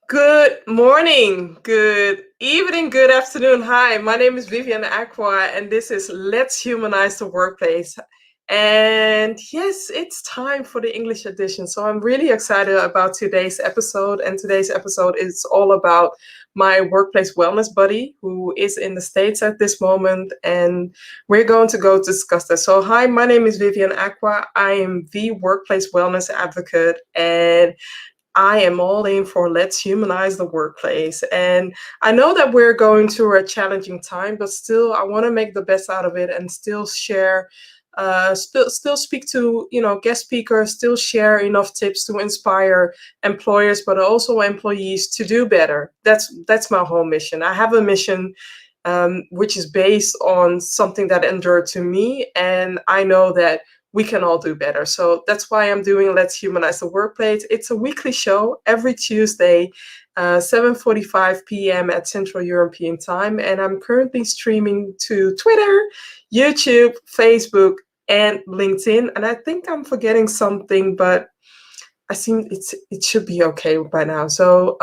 Good morning, good evening, good afternoon. Hi, my name is Vivian Acquah, and this is Let's Humanize the Workplace. And yes, it's time for the English edition. So I'm really excited about today's episode. And today's episode is all about my workplace wellness buddy who is in the States at this moment. And we're going to go discuss this. So, hi, my name is Vivian Acquah. I am the workplace wellness advocate. And I am all in for let's humanize the workplace. And I know that we're going through a challenging time, but still, I want to make the best out of it and still share, still speak to, guest speakers, still share enough tips to inspire employers, but also employees to do better. That's my whole mission. I have a mission which is based on something that endured to me. And I know that we can all do better. So that's why I'm doing Let's Humanize the Workplace. It's a weekly show every Tuesday, 7:45 p.m. at Central European Time. And I'm currently streaming to Twitter, YouTube, Facebook, and LinkedIn. And I think I'm forgetting something, but I think it should be okay by now. So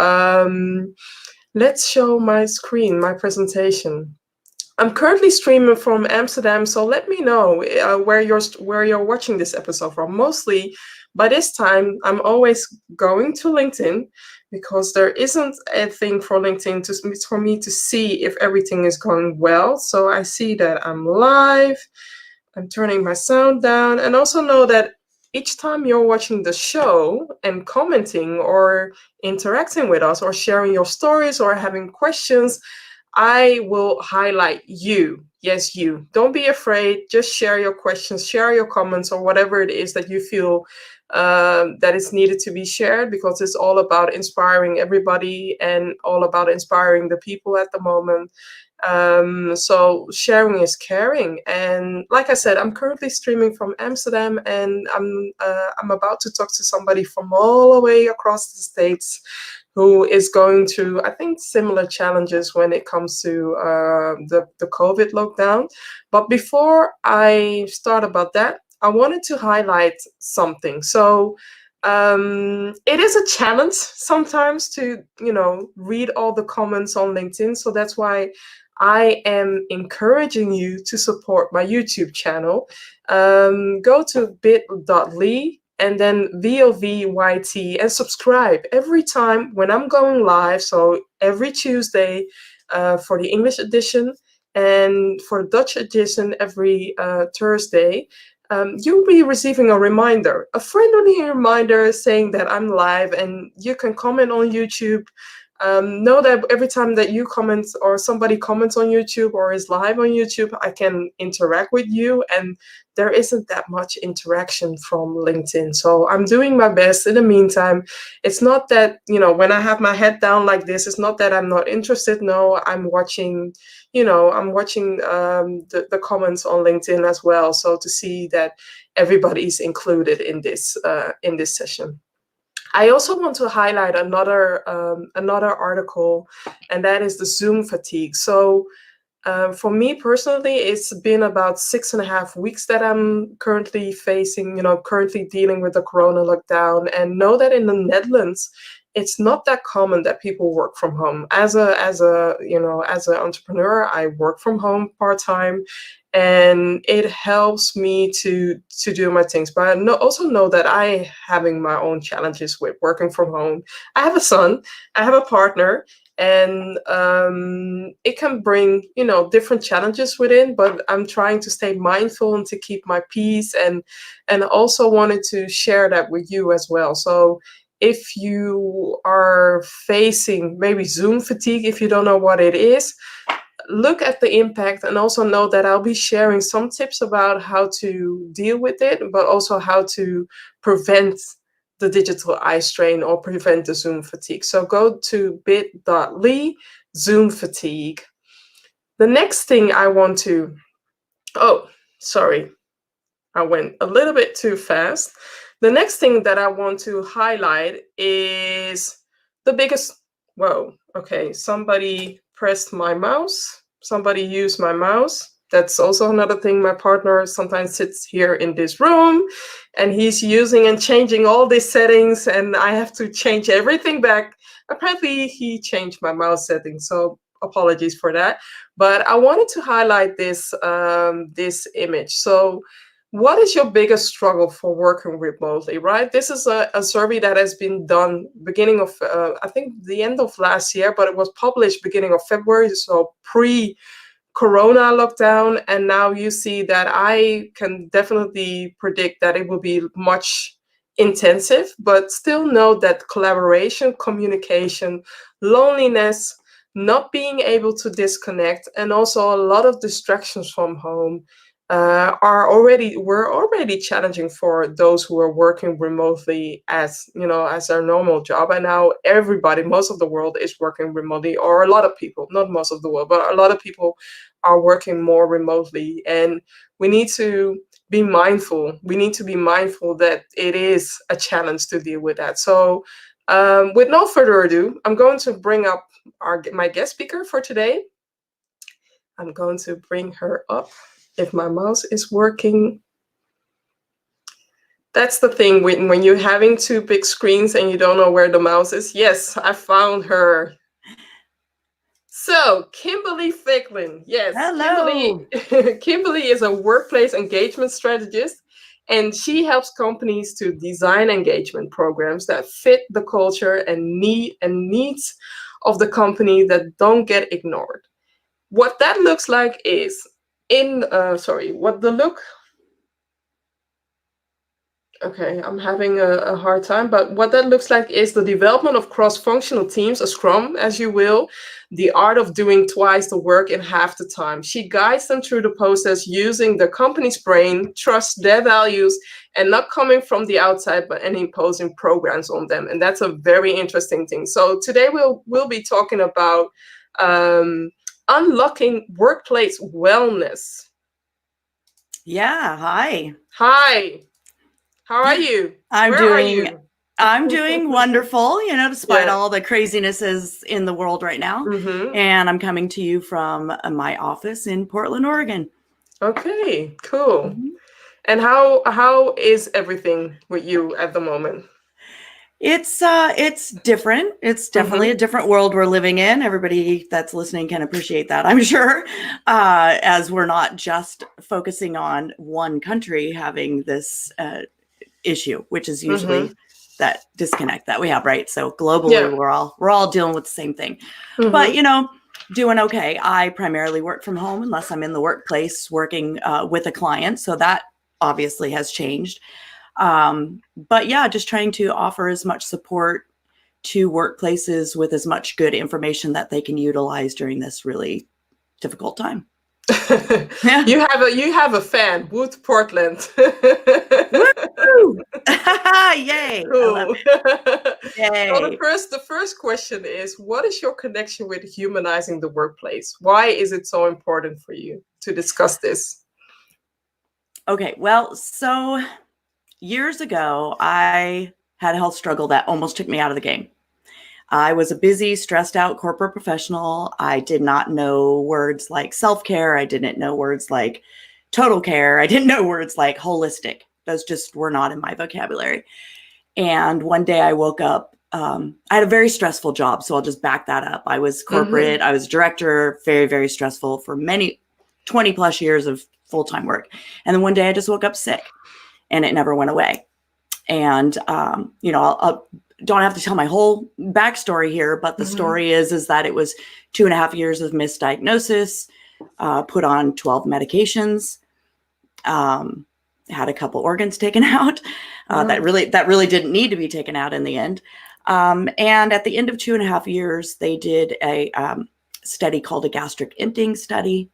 let's show my screen, my presentation. I'm currently streaming from Amsterdam, so let me know where you're watching this episode from. Mostly, by this time, I'm always going to LinkedIn because there isn't a thing for LinkedIn for me to see if everything is going well. So I see that I'm live. I'm turning my sound down, and also know that each time you're watching the show and commenting or interacting with us or sharing your stories or having questions, I will highlight you. Yes, you. Don't be afraid. Just share your questions, share your comments, or whatever it is that you feel that is needed to be shared, because it's all about inspiring everybody and all about inspiring the people at the moment. So sharing is caring. And like I said, I'm currently streaming from Amsterdam, and I'm about to talk to somebody from all the way across the States who is going through, I think, similar challenges when it comes to the COVID lockdown. But before I start about that, I wanted to highlight something. So it is a challenge sometimes to, read all the comments on LinkedIn. So that's why I am encouraging you to support my YouTube channel. Go to bit.ly and then 𝗨𝗹𝗰𝗲 and subscribe every time when I'm going live. So every Tuesday for the English edition, and for the Dutch edition every Thursday. You'll be receiving a reminder, a friendly reminder saying that I'm live, and you can comment on YouTube. Know that every time that you comment or somebody comments on YouTube or is live on YouTube, I can interact with you, and there isn't that much interaction from LinkedIn. So I'm doing my best. In the meantime, it's not that, when I have my head down like this, it's not that I'm not interested. No, I'm watching, the comments on LinkedIn as well. So to see that everybody's included in this session. I also want to highlight another article, and that is the Zoom fatigue. So for me personally, it's been about 6.5 weeks that I'm currently facing, currently dealing with the Corona lockdown, and know that in the Netherlands, it's not that common that people work from home. As an entrepreneur, I work from home part-time, and it helps me to do my things. But I also know that I having my own challenges with working from home. I have a son, I have a partner, and it can bring, different challenges within. But I'm trying to stay mindful and to keep my peace, and also wanted to share that with you as well. So if you are facing maybe Zoom fatigue, if you don't know what it is, look at the impact, and also know that I'll be sharing some tips about how to deal with it, but also how to prevent the digital eye strain or prevent the Zoom fatigue. So go to bit.ly Zoom fatigue. The next thing I want to, oh, sorry, I went a little bit too fast. The next thing that I want to highlight is the biggest, whoa, okay, somebody pressed my mouse. Somebody used my mouse. That's also another thing. My partner sometimes sits here in this room and he's using and changing all these settings, and I have to change everything back. Apparently he changed my mouse settings, so apologies for that. But I wanted to highlight this this image. So what is your biggest struggle for working remotely, right? This is a survey that has been done beginning of, I think the end of last year, but it was published beginning of February, so pre-Corona lockdown. And now you see that I can definitely predict that it will be much intensive, but still know that collaboration, communication, loneliness, not being able to disconnect, and also a lot of distractions from home were already challenging for those who are working remotely as as their normal job. And now everybody, most of the world, is working remotely, or a lot of people, not most of the world, but a lot of people are working more remotely. And we need to be mindful. We need to be mindful that it is a challenge to deal with that. So with no further ado, I'm going to bring up my guest speaker for today. I'm going to bring her up. If my mouse is working. That's the thing when you're having two big screens and you don't know where the mouse is. Yes, I found her. So, Kimberly Ficklin. Yes, hello. Kimberly is a workplace engagement strategist, and she helps companies to design engagement programs that fit the culture and needs of the company that don't get ignored. What that looks like is okay, I'm having a hard time, but what that looks like is the development of cross-functional teams, a Scrum, as you will, the art of doing twice the work in half the time. She guides them through the process using the company's brain, trust their values, and not coming from the outside, but and imposing programs on them. And that's a very interesting thing. So today we'll be talking about unlocking workplace wellness. Yeah, hi. Hi. How are you? I'm doing wonderful, despite all the crazinesses in the world right now. Mm-hmm. And I'm coming to you from my office in Portland, Oregon. Okay, cool. Mm-hmm. And how is everything with you at the moment? It's different. It's definitely a different world we're living in. Everybody that's listening can appreciate that, I'm sure, as we're not just focusing on one country having this issue, which is usually that disconnect that we have, right? So globally, we're all dealing with the same thing. But doing okay. I primarily work from home unless I'm in the workplace working with a client. So that obviously has changed. But yeah, just trying to offer as much support to workplaces with as much good information that they can utilize during this really difficult time. Yeah. You have a fan, Wood Portland. Yay! Cool. Yay! So the first question is, what is your connection with humanizing the workplace? Why is it so important for you to discuss this? Okay, well, so years ago, I had a health struggle that almost took me out of the game. I was a busy, stressed out corporate professional. I did not know words like self-care. I didn't know words like total care. I didn't know words like holistic. Those just were not in my vocabulary. And one day I woke up. I had a very stressful job, so I'll just back that up. I was corporate. I was director, very, very stressful for 20 plus years of full-time work. And then one day I just woke up sick. And it never went away. And, I'll don't have to tell my whole backstory here, but the story is that it was 2.5 years of misdiagnosis, put on 12 medications, had a couple organs taken out that really didn't need to be taken out in the end. And at the end of 2.5 years, they did a study called a gastric emptying study.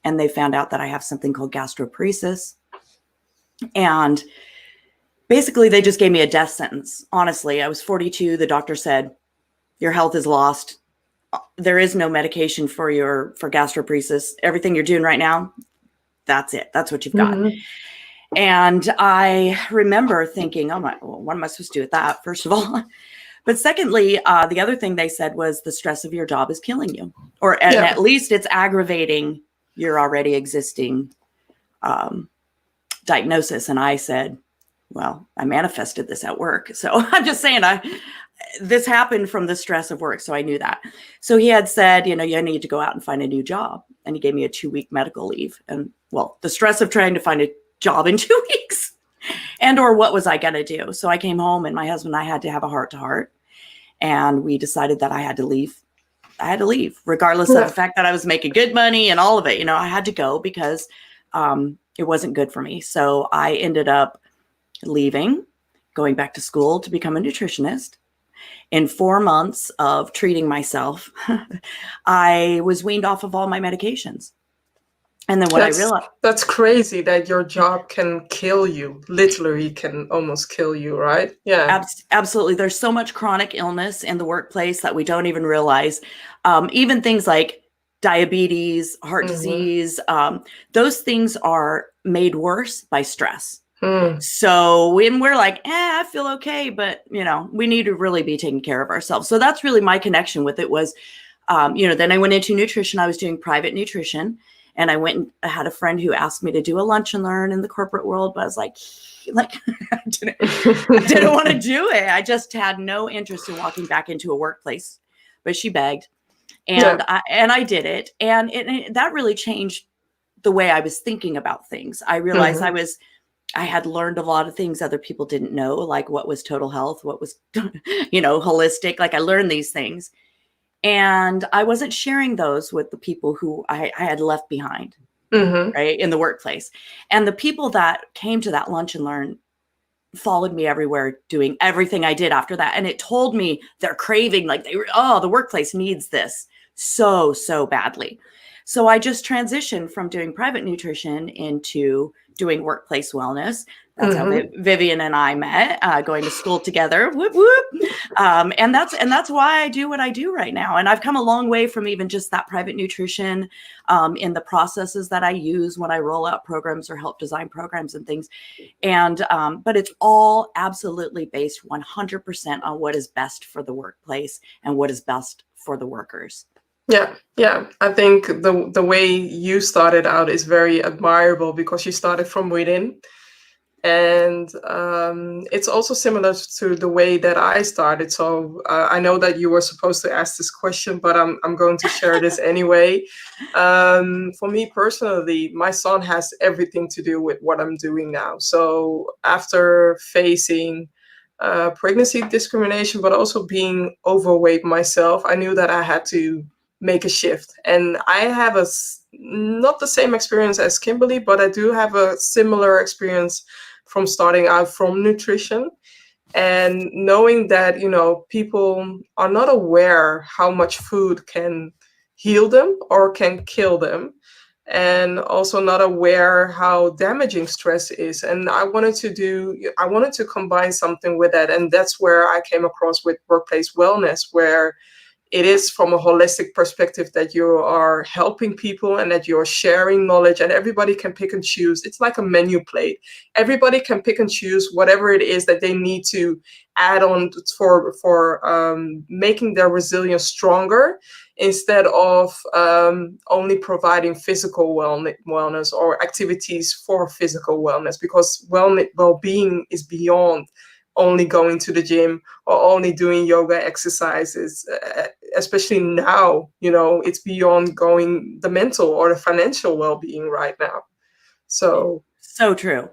And they found out that I have something called gastroparesis. And basically, they just gave me a death sentence. Honestly, I was 42. The doctor said, your health is lost. There is no medication for gastroparesis. Everything you're doing right now, that's it. That's what you've got. And I remember thinking, oh my, well, what am I supposed to do with that, first of all? But secondly, the other thing they said was the stress of your job is killing you. Or at least it's aggravating your already existing diagnosis. And I said, well, I manifested this at work. So I'm just saying, this happened from the stress of work. So I knew that. So he had said, you need to go out and find a new job. And he gave me a 2-week medical leave. And well, the stress of trying to find a job in 2 weeks or what was I going to do? So I came home and my husband and I had to have a heart-to-heart. And we decided that I had to leave. I had to leave, regardless of the fact that I was making good money and all of it. I had to go because it wasn't good for me. So I ended up leaving, going back to school to become a nutritionist. In 4 months of treating myself, I was weaned off of all my medications. And then what I realized... That's crazy that your job can kill you, literally can almost kill you, right? Yeah. Absolutely. There's so much chronic illness in the workplace that we don't even realize. Even things like diabetes, heart disease, those things are made worse by stress. So when we're like, I feel okay, but we need to really be taking care of ourselves. So that's really my connection with it was, then I went into nutrition. I was doing private nutrition, and I went and I had a friend who asked me to do a lunch and learn in the corporate world, but I was like I didn't want to do it. I just had no interest in walking back into a workplace, but she begged, and I did it. And that really changed the way I was thinking about things. I realized I had learned a lot of things other people didn't know, like what was total health, what was, holistic. Like I learned these things, and I wasn't sharing those with the people who I had left behind, right, in the workplace. And the people that came to that lunch and learn followed me everywhere, doing everything I did after that. And it told me they're craving, like the workplace needs this so badly. So I just transitioned from doing private nutrition into doing workplace wellness. That's how Vivian and I met, going to school together. Whoop, whoop. And that's why I do what I do right now. And I've come a long way from even just that private nutrition in the processes that I use when I roll out programs or help design programs and things. And but it's all absolutely based 100% on what is best for the workplace and what is best for the workers. Yeah. I think the way you started out is very admirable because you started from within. And it's also similar to the way that I started. So I know that you were supposed to ask this question, but I'm going to share this anyway. For me personally, my son has everything to do with what I'm doing now. So after facing pregnancy discrimination, but also being overweight myself, I knew that I had to make a shift. And I have not the same experience as Kimberly, but I do have a similar experience from starting out from nutrition and knowing that, people are not aware how much food can heal them or can kill them, and also not aware how damaging stress is. And I wanted to combine something with that. And that's where I came across with workplace wellness, where it is from a holistic perspective that you are helping people and that you're sharing knowledge, and everybody can pick and choose. It's like a menu plate. Everybody can pick and choose whatever it is that they need to add on for making their resilience stronger, instead of only providing physical wellness or activities for physical wellness, because well-being is beyond only going to the gym or only doing yoga exercises. Especially now, it's beyond going the mental or the financial well-being right now. So true.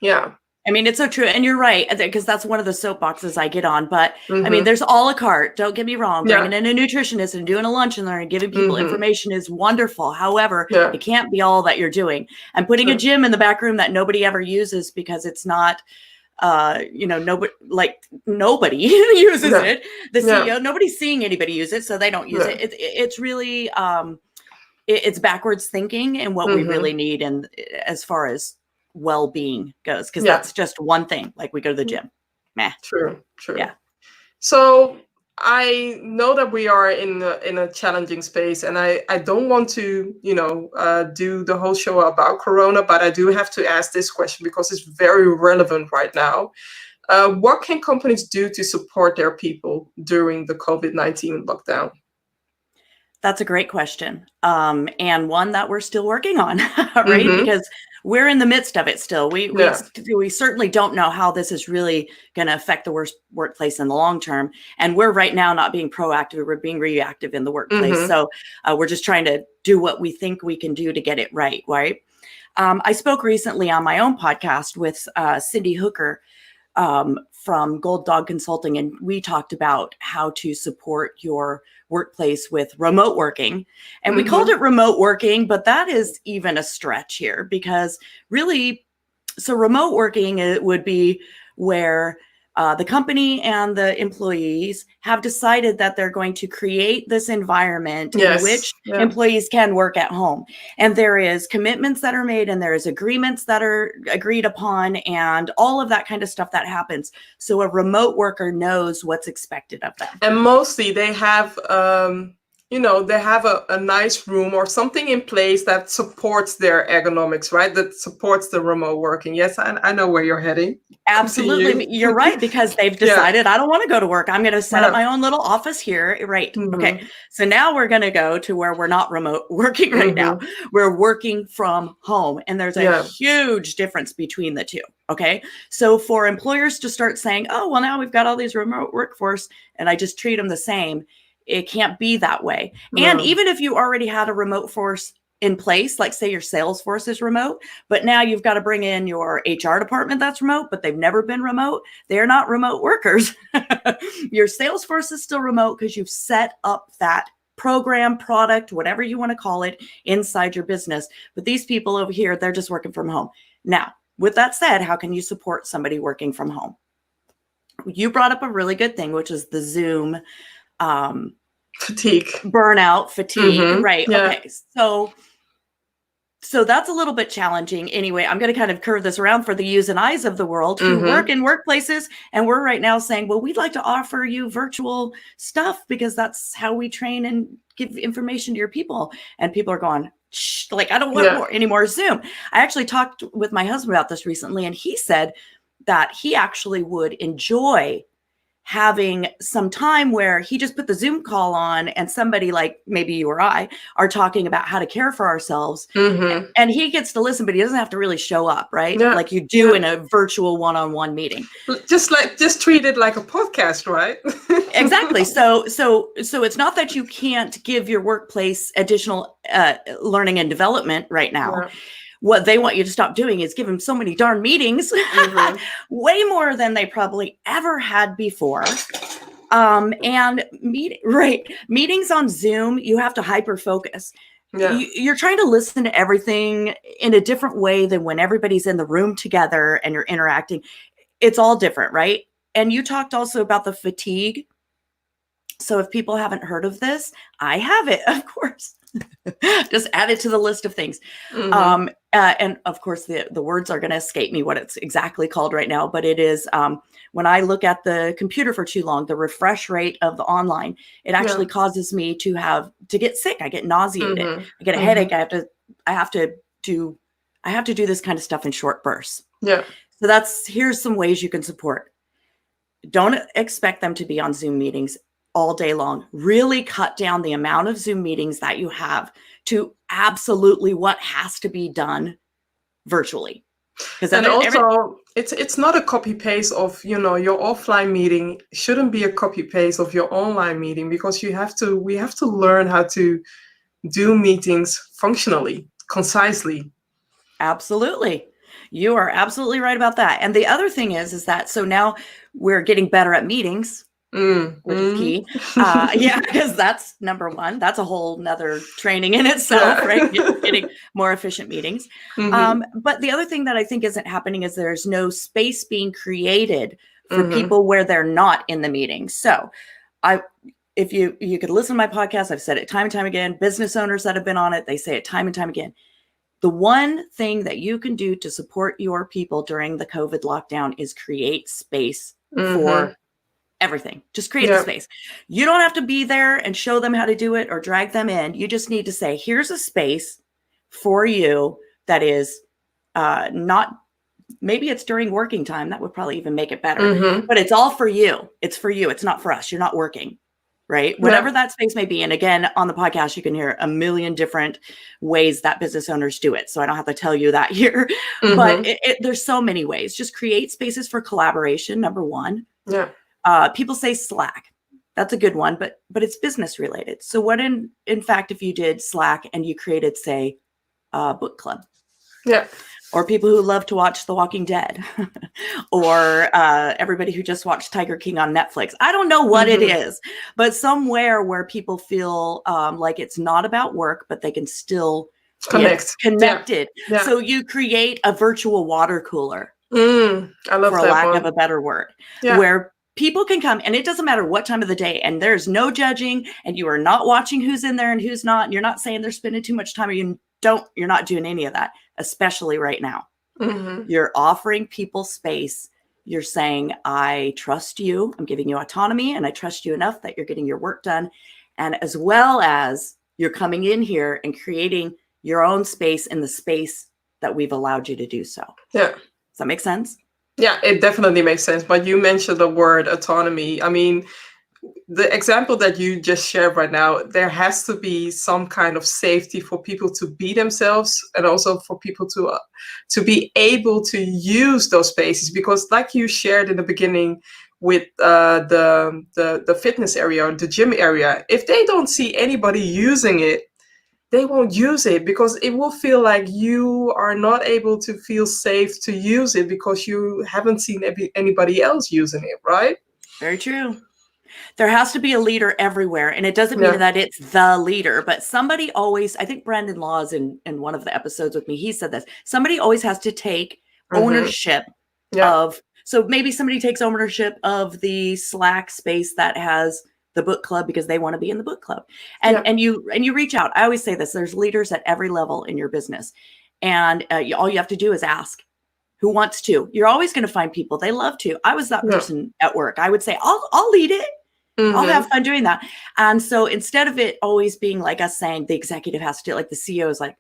Yeah. I mean, it's so true. And you're right, because that's one of the soapboxes I get on. But I mean, there's a la carte. Don't get me wrong. Bringing in a nutritionist and doing a lunch and learn and giving people information is wonderful. However, it can't be all that you're doing. And putting a gym in the back room that nobody ever uses because it's not, nobody uses it. The CEO, nobody's seeing anybody use it, so they don't use it. It's really, it's backwards thinking and what we really need, and as far as well-being goes, because that's just one thing. Like we go to the gym. Meh. True. Yeah. So I know that we are in a challenging space, and I don't want to, do the whole show about Corona, but I do have to ask this question because it's very relevant right now. What can companies do to support their people during the COVID-19 lockdown? That's a great question. And one that we're still working on, right? Mm-hmm. Because we're in the midst of it still. Yeah. We certainly don't know how this is really going to affect the workplace in the long term. And we're right now not being proactive, we're being reactive in the workplace. Mm-hmm. So we're just trying to do what we think we can do to get it right, right? I spoke recently on my own podcast with Cindy Hooker from Gold Dog Consulting, and we talked about how to support your workplace with remote working. And we called it remote working, but that is even a stretch here, because really, so remote working, it would be where the company and the employees have decided that they're going to create this environment in which employees can work at home. And there is commitments that are made, and there is agreements that are agreed upon, and all of that kind of stuff that happens. So a remote worker knows what's expected of them. And mostly they have, they have a nice room or something in place that supports their ergonomics, right? That supports the remote working. Yes, I know where you're heading. Absolutely. You're right, because they've decided, I don't want to go to work. I'm going to set up my own little office here. Right. Okay. So now we're going to go to where we're not remote working right now. We're working from home. And there's a huge difference between the two. Okay. So for employers to start saying, oh, well, now we've got all these remote workforce and I just treat them the same. It can't be that way. And even if you already had a remote force in place, like say your sales force is remote, but now you've got to bring in your HR department that's remote, but they've never been remote. They're not remote workers. Your sales force is still remote because you've set up that program, product, whatever you want to call it, inside your business. But these people over here, they're just working from home. Now, with that said, how can you support somebody working from home? You brought up a really good thing, which is the Zoom fatigue, burnout, fatigue. Right. Okay. So that's a little bit challenging. Anyway, I'm going to kind of curve this around for the yous and I's of the world who work in workplaces. And we're right now saying, well, we'd like to offer you virtual stuff because that's how we train and give information to your people. And people are going, shh, like, I don't want any more Zoom. I actually talked with my husband about this recently, and he said that he actually would enjoy having some time where he just put the Zoom call on and somebody like maybe you or I are talking about how to care for ourselves, and he gets to listen, but he doesn't have to really show up, right? Like you do in a virtual one-on-one meeting. Just treat it like a podcast, right? Exactly. So it's not that you can't give your workplace additional learning and development right now. What they want you to stop doing is give them so many darn meetings, way more than they probably ever had before. And meetings on Zoom, you have to hyper focus. You're trying to listen to everything in a different way than when everybody's in the room together and you're interacting. It's all different, right? And you talked also about the fatigue. So if people haven't heard of this, I have it, of course. Just add it to the list of things. And of course, the words are going to escape me what it's exactly called right now, but it is when I look at the computer for too long, the refresh rate of the online, it actually causes me to get sick. I get nauseated. I get a headache. I have to do this kind of stuff in short bursts. So here's some ways you can support. Don't expect them to be on Zoom meetings all day long. Really cut down the amount of Zoom meetings that you have to absolutely what has to be done virtually. And also, it's not a copy paste of your offline meeting. Shouldn't be a copy paste of your online meeting, because we have to learn how to do meetings functionally, concisely. Absolutely. You are absolutely right about that. And the other thing is that so now we're getting better at meetings. Which is key. Because that's number one. That's a whole nother training in itself, right? Getting more efficient meetings. But the other thing that I think isn't happening is there's no space being created for people where they're not in the meeting. So if you could listen to my podcast, I've said it time and time again. Business owners that have been on it, they say it time and time again. The one thing that you can do to support your people during the COVID lockdown is create space for everything. Just create the space. You don't have to be there and show them how to do it or drag them in. You just need to say, here's a space for you that is not, maybe it's during working time. That would probably even make it better, but it's all for you. It's for you. It's not for us. You're not working. right? Whatever that space may be. And again, on the podcast, you can hear a million different ways that business owners do it. So I don't have to tell you that here, but there's so many ways. Just create spaces for collaboration, number one. Yeah. People say Slack. That's a good one, but it's business related. So what in fact, if you did Slack and you created, say, a book club? Yeah. Or people who love to watch The Walking Dead, or everybody who just watched Tiger King on Netflix. I don't know what it is, but somewhere where people feel like it's not about work, but they can still get connected. Yeah. So you create a virtual water cooler, I love for that lack one. of a better word, where people can come, and it doesn't matter what time of the day, and there's no judging, and you are not watching who's in there and who's not, and you're not saying they're spending too much time, or you're not doing any of that, especially right now. You're offering people space. You're saying, I trust you. I'm giving you autonomy, and I trust you enough that you're getting your work done. And as well as you're coming in here and creating your own space in the space that we've allowed you to do so. Yeah. Does that make sense? Yeah, it definitely makes sense. But you mentioned the word autonomy. I mean, the example that you just shared right now, there has to be some kind of safety for people to be themselves, and also for people to be able to use those spaces. Because like you shared in the beginning with the fitness area or the gym area, if they don't see anybody using it, they won't use it, because it will feel like you are not able to feel safe to use it because you haven't seen anybody else using it, right? Very true. There has to be a leader everywhere. And it doesn't mean that it's the leader, but somebody always, I think Brandon Laws in one of the episodes with me, he said this, somebody always has to take ownership of, so maybe somebody takes ownership of the Slack space that has the book club because they want to be in the book club. And you reach out. I always say this, there's leaders at every level in your business. And all you have to do is ask. Who wants to? You're always going to find people. They love to. I was that person at work. I would say, I'll lead it. I'll have fun doing that. And so instead of it always being like us saying the executive has to do it, like the CEO is like,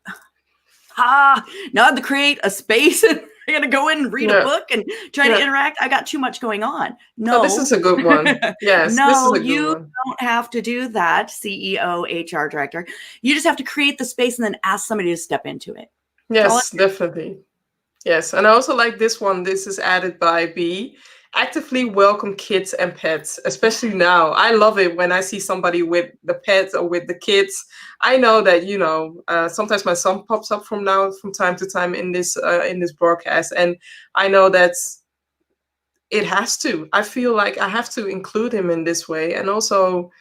now I have to create a space and I got to go in and read a book and try to interact. I got too much going on. No, this is a good one. Yes, no, this is a good you one. don't have to do that. CEO, HR director. You just have to create the space and then ask somebody to step into it. Yes, definitely. Yes, and I also like this one. This is added by B. Actively welcome kids and pets, especially now. I love it when I see somebody with the pets or with the kids. I know that, sometimes my son pops up from time to time in this broadcast, and I know it has to. I feel like I have to include him in this way, and also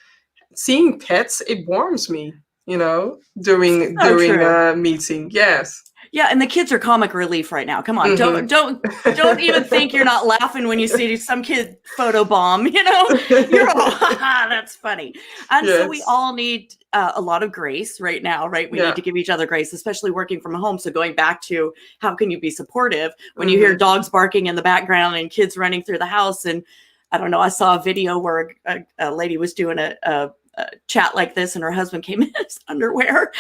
seeing pets, it warms me, during a meeting. Yes. Yeah, and the kids are comic relief right now. Come on, don't even think you're not laughing when you see some kid photobomb. You're all, that's funny. And so we all need a lot of grace right now, right? We need to give each other grace, especially working from home. So going back to how can you be supportive when you hear dogs barking in the background and kids running through the house? And I don't know, I saw a video where a lady was doing a chat like this, and her husband came in his underwear,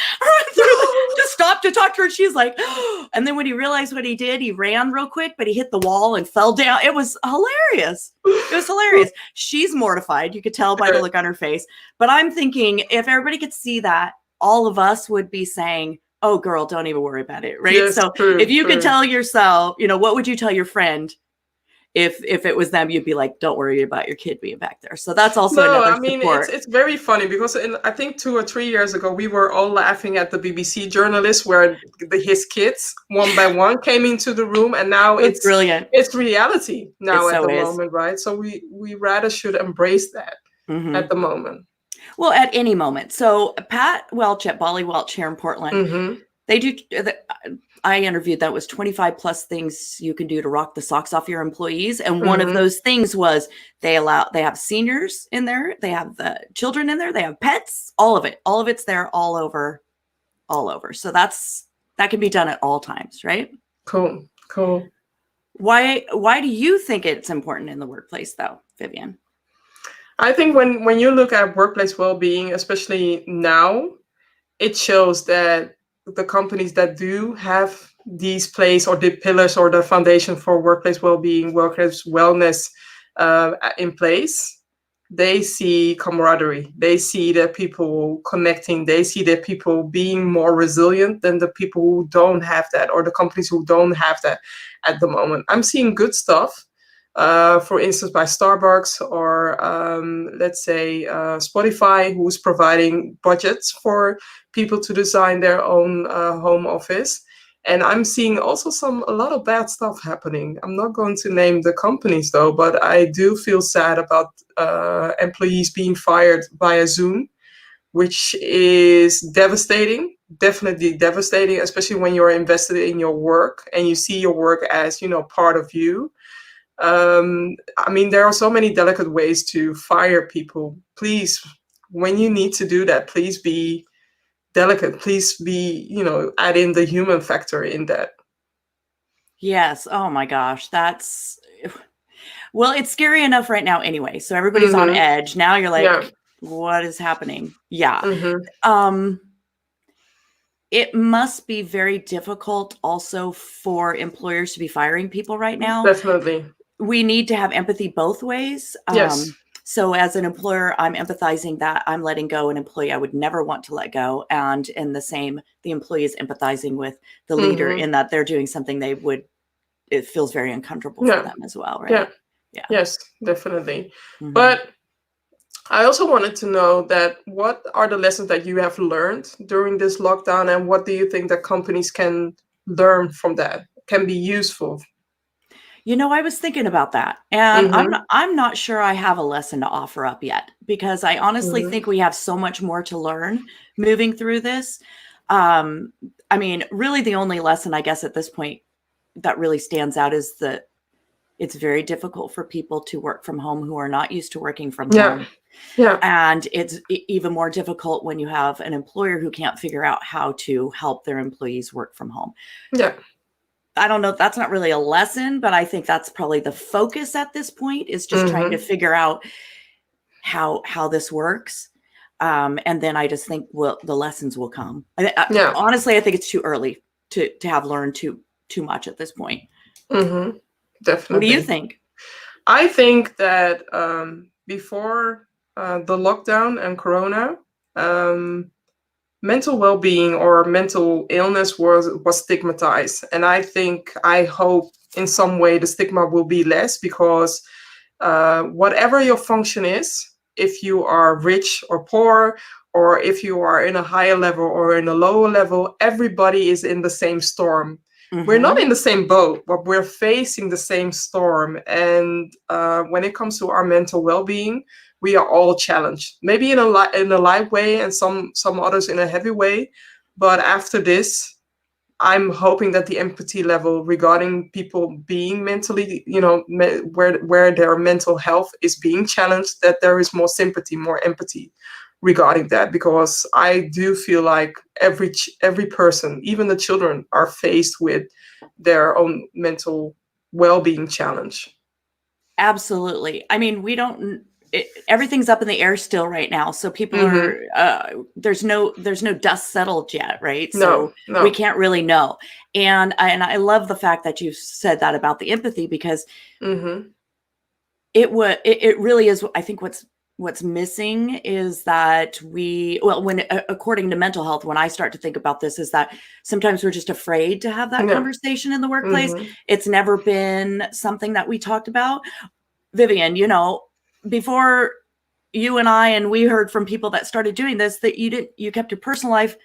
just stopped to talk to her. She's like, and then when he realized what he did, he ran real quick, but he hit the wall and fell down. It was hilarious. She's mortified. You could tell by the look on her face. But I'm thinking, if everybody could see that, all of us would be saying, oh, girl, don't even worry about it. Right. Yes, so if you could tell yourself, what would you tell your friend? If it was them, you'd be like, don't worry about your kid being back there. So that's also another support. It's very funny because I think 2 or 3 years ago, we were all laughing at the BBC journalist where his kids, one by one, came into the room, and now it's brilliant. It's reality now at the moment, right? So we rather should embrace that at the moment. Well, at any moment. So Pat Welch at Bali Welch here in Portland, they do. I interviewed that was 25 plus things you can do to rock the socks off your employees. And one of those things was they have seniors in there. They have the children in there. They have pets, all of it. All of it's there all over. So that can be done at all times, right? Cool. Why do you think it's important in the workplace though, Vivian? I think when you look at workplace well-being, especially now, it shows that the companies that do have these place or the pillars or the foundation for workplace well-being, workplace wellness in place, they see camaraderie. They see that people connecting. They see that people being more resilient than the people who don't have that, or the companies who don't have that at the moment. I'm seeing good stuff. For instance, by Starbucks or let's say Spotify, who's providing budgets for people to design their own home office. And I'm seeing also a lot of bad stuff happening. I'm not going to name the companies though, but I do feel sad about employees being fired via Zoom, which is devastating, definitely devastating, especially when you're invested in your work and you see your work as, part of you. I mean, there are so many delicate ways to fire people. Please, when you need to do that, please be delicate. Please be, add in the human factor in that. Yes. Oh my gosh. Well, it's scary enough right now anyway. So everybody's on edge. Now you're like, what is happening? Yeah. It must be very difficult also for employers to be firing people right now. Definitely. We need to have empathy both ways. Yes. So as an employer, I'm empathizing that I'm letting go an employee I would never want to let go. And in the same, the employee is empathizing with the leader in that they're doing something it feels very uncomfortable for them as well, right? Yeah. Yes, definitely. But I also wanted to know that what are the lessons that you have learned during this lockdown, and what do you think that companies can learn from that, can be useful? I was thinking about that, and I'm not sure I have a lesson to offer up yet, because I honestly think we have so much more to learn moving through this. I mean, really the only lesson I guess at this point that really stands out is that it's very difficult for people to work from home who are not used to working from home. Yeah. And it's even more difficult when you have an employer who can't figure out how to help their employees work from home. Yeah. I don't know if that's not really a lesson, but I think that's probably the focus at this point, is just trying to figure out how this works. And then I just think the lessons will come. Honestly, I think it's too early to have learned too much at this point. Definitely. What do you think? I think that before the lockdown and Corona, mental well-being or mental illness was stigmatized. And I hope in some way the stigma will be less, because whatever your function is, if you are rich or poor, or if you are in a higher level or in a lower level, everybody is in the same storm. We're not in the same boat, but we're facing the same storm. And when it comes to our mental well-being, we are all challenged, maybe in a light way, and some others in a heavy way. But after this, I'm hoping that the empathy level regarding people being mentally, where their mental health is being challenged, that there is more sympathy, more empathy regarding that, because I do feel like every person, even the children, are faced with their own mental well-being challenge. Absolutely. I mean, everything's up in the air still right now. So people are, there's no dust settled yet, right? So we can't really know. And I love the fact that you said that about the empathy, because it really is. I think what's missing is that according to mental health, when I start to think about this, is that sometimes we're just afraid to have that conversation in the workplace. It's never been something that we talked about. Vivian, before you and I, and we heard from people that started doing this, that you kept your personal life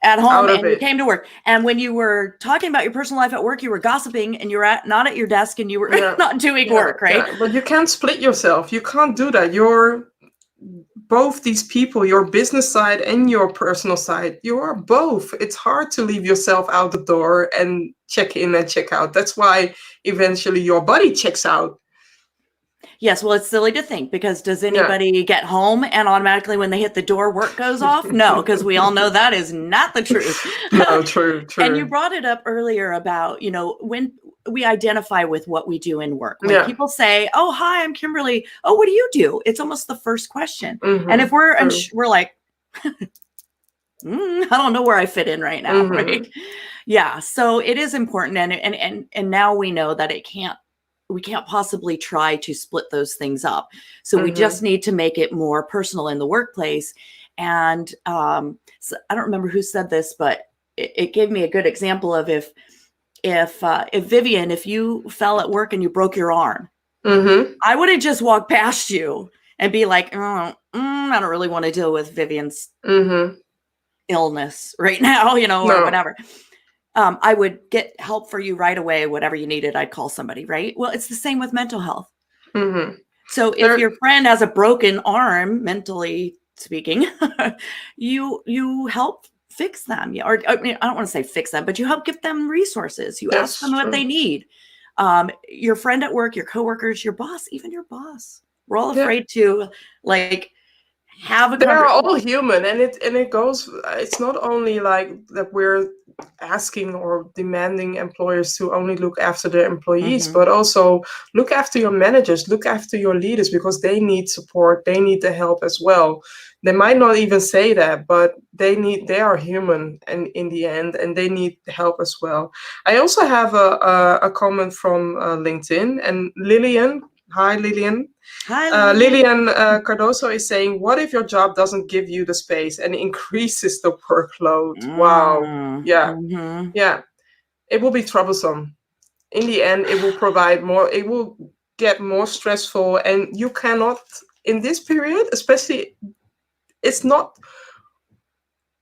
at home and you came to work. And when you were talking about your personal life at work, you were gossiping, and you were not at your desk, and you were not doing work, right? Yeah. But you can't split yourself. You can't do that. You're both these people, your business side and your personal side. You are both. It's hard to leave yourself out the door and check in and check out. That's why eventually your body checks out. Yes, well, it's silly to think, because does anybody get home and automatically when they hit the door, work goes off? No, because we all know that is not the truth. No, true. And you brought it up earlier about, when we identify with what we do in work. When people say, "Oh, hi, I'm Kimberly. Oh, what do you do?" It's almost the first question. And if we're like, I don't know where I fit in right now, right? Yeah, so it is important, and now we know that we can't possibly try to split those things up. So we just need to make it more personal in the workplace. And so I don't remember who said this, but it gave me a good example of if Vivian, if you fell at work and you broke your arm, I wouldn't just walk past you and be like, oh, I don't really want to deal with Vivian's illness right now, you know, or whatever. I would get help for you right away. Whatever you needed, I'd call somebody, right? Well, it's the same with mental health. So if your friend has a broken arm, mentally speaking, you help fix them. Or I mean, I don't want to say fix them, but you help give them resources. You ask them what they need. Your friend at work, your coworkers, your boss, even your boss. We're all afraid to like have a conversation. They're all human, and it goes. It's not only like that we're asking or demanding employers to only look after their employees, but also look after your managers, look after your leaders, because they need support, they need the help as well. They might not even say that, but they are human and in the end, and they need help as well. I also have a comment from LinkedIn, and Lillian. Hi, Lillian. Hi, Lillian Cardoso is saying, what if your job doesn't give you the space and increases the workload? Wow. Yeah. Yeah. It will be troublesome. In the end, it will provide more, it will get more stressful, and you cannot, in this period, especially, it's not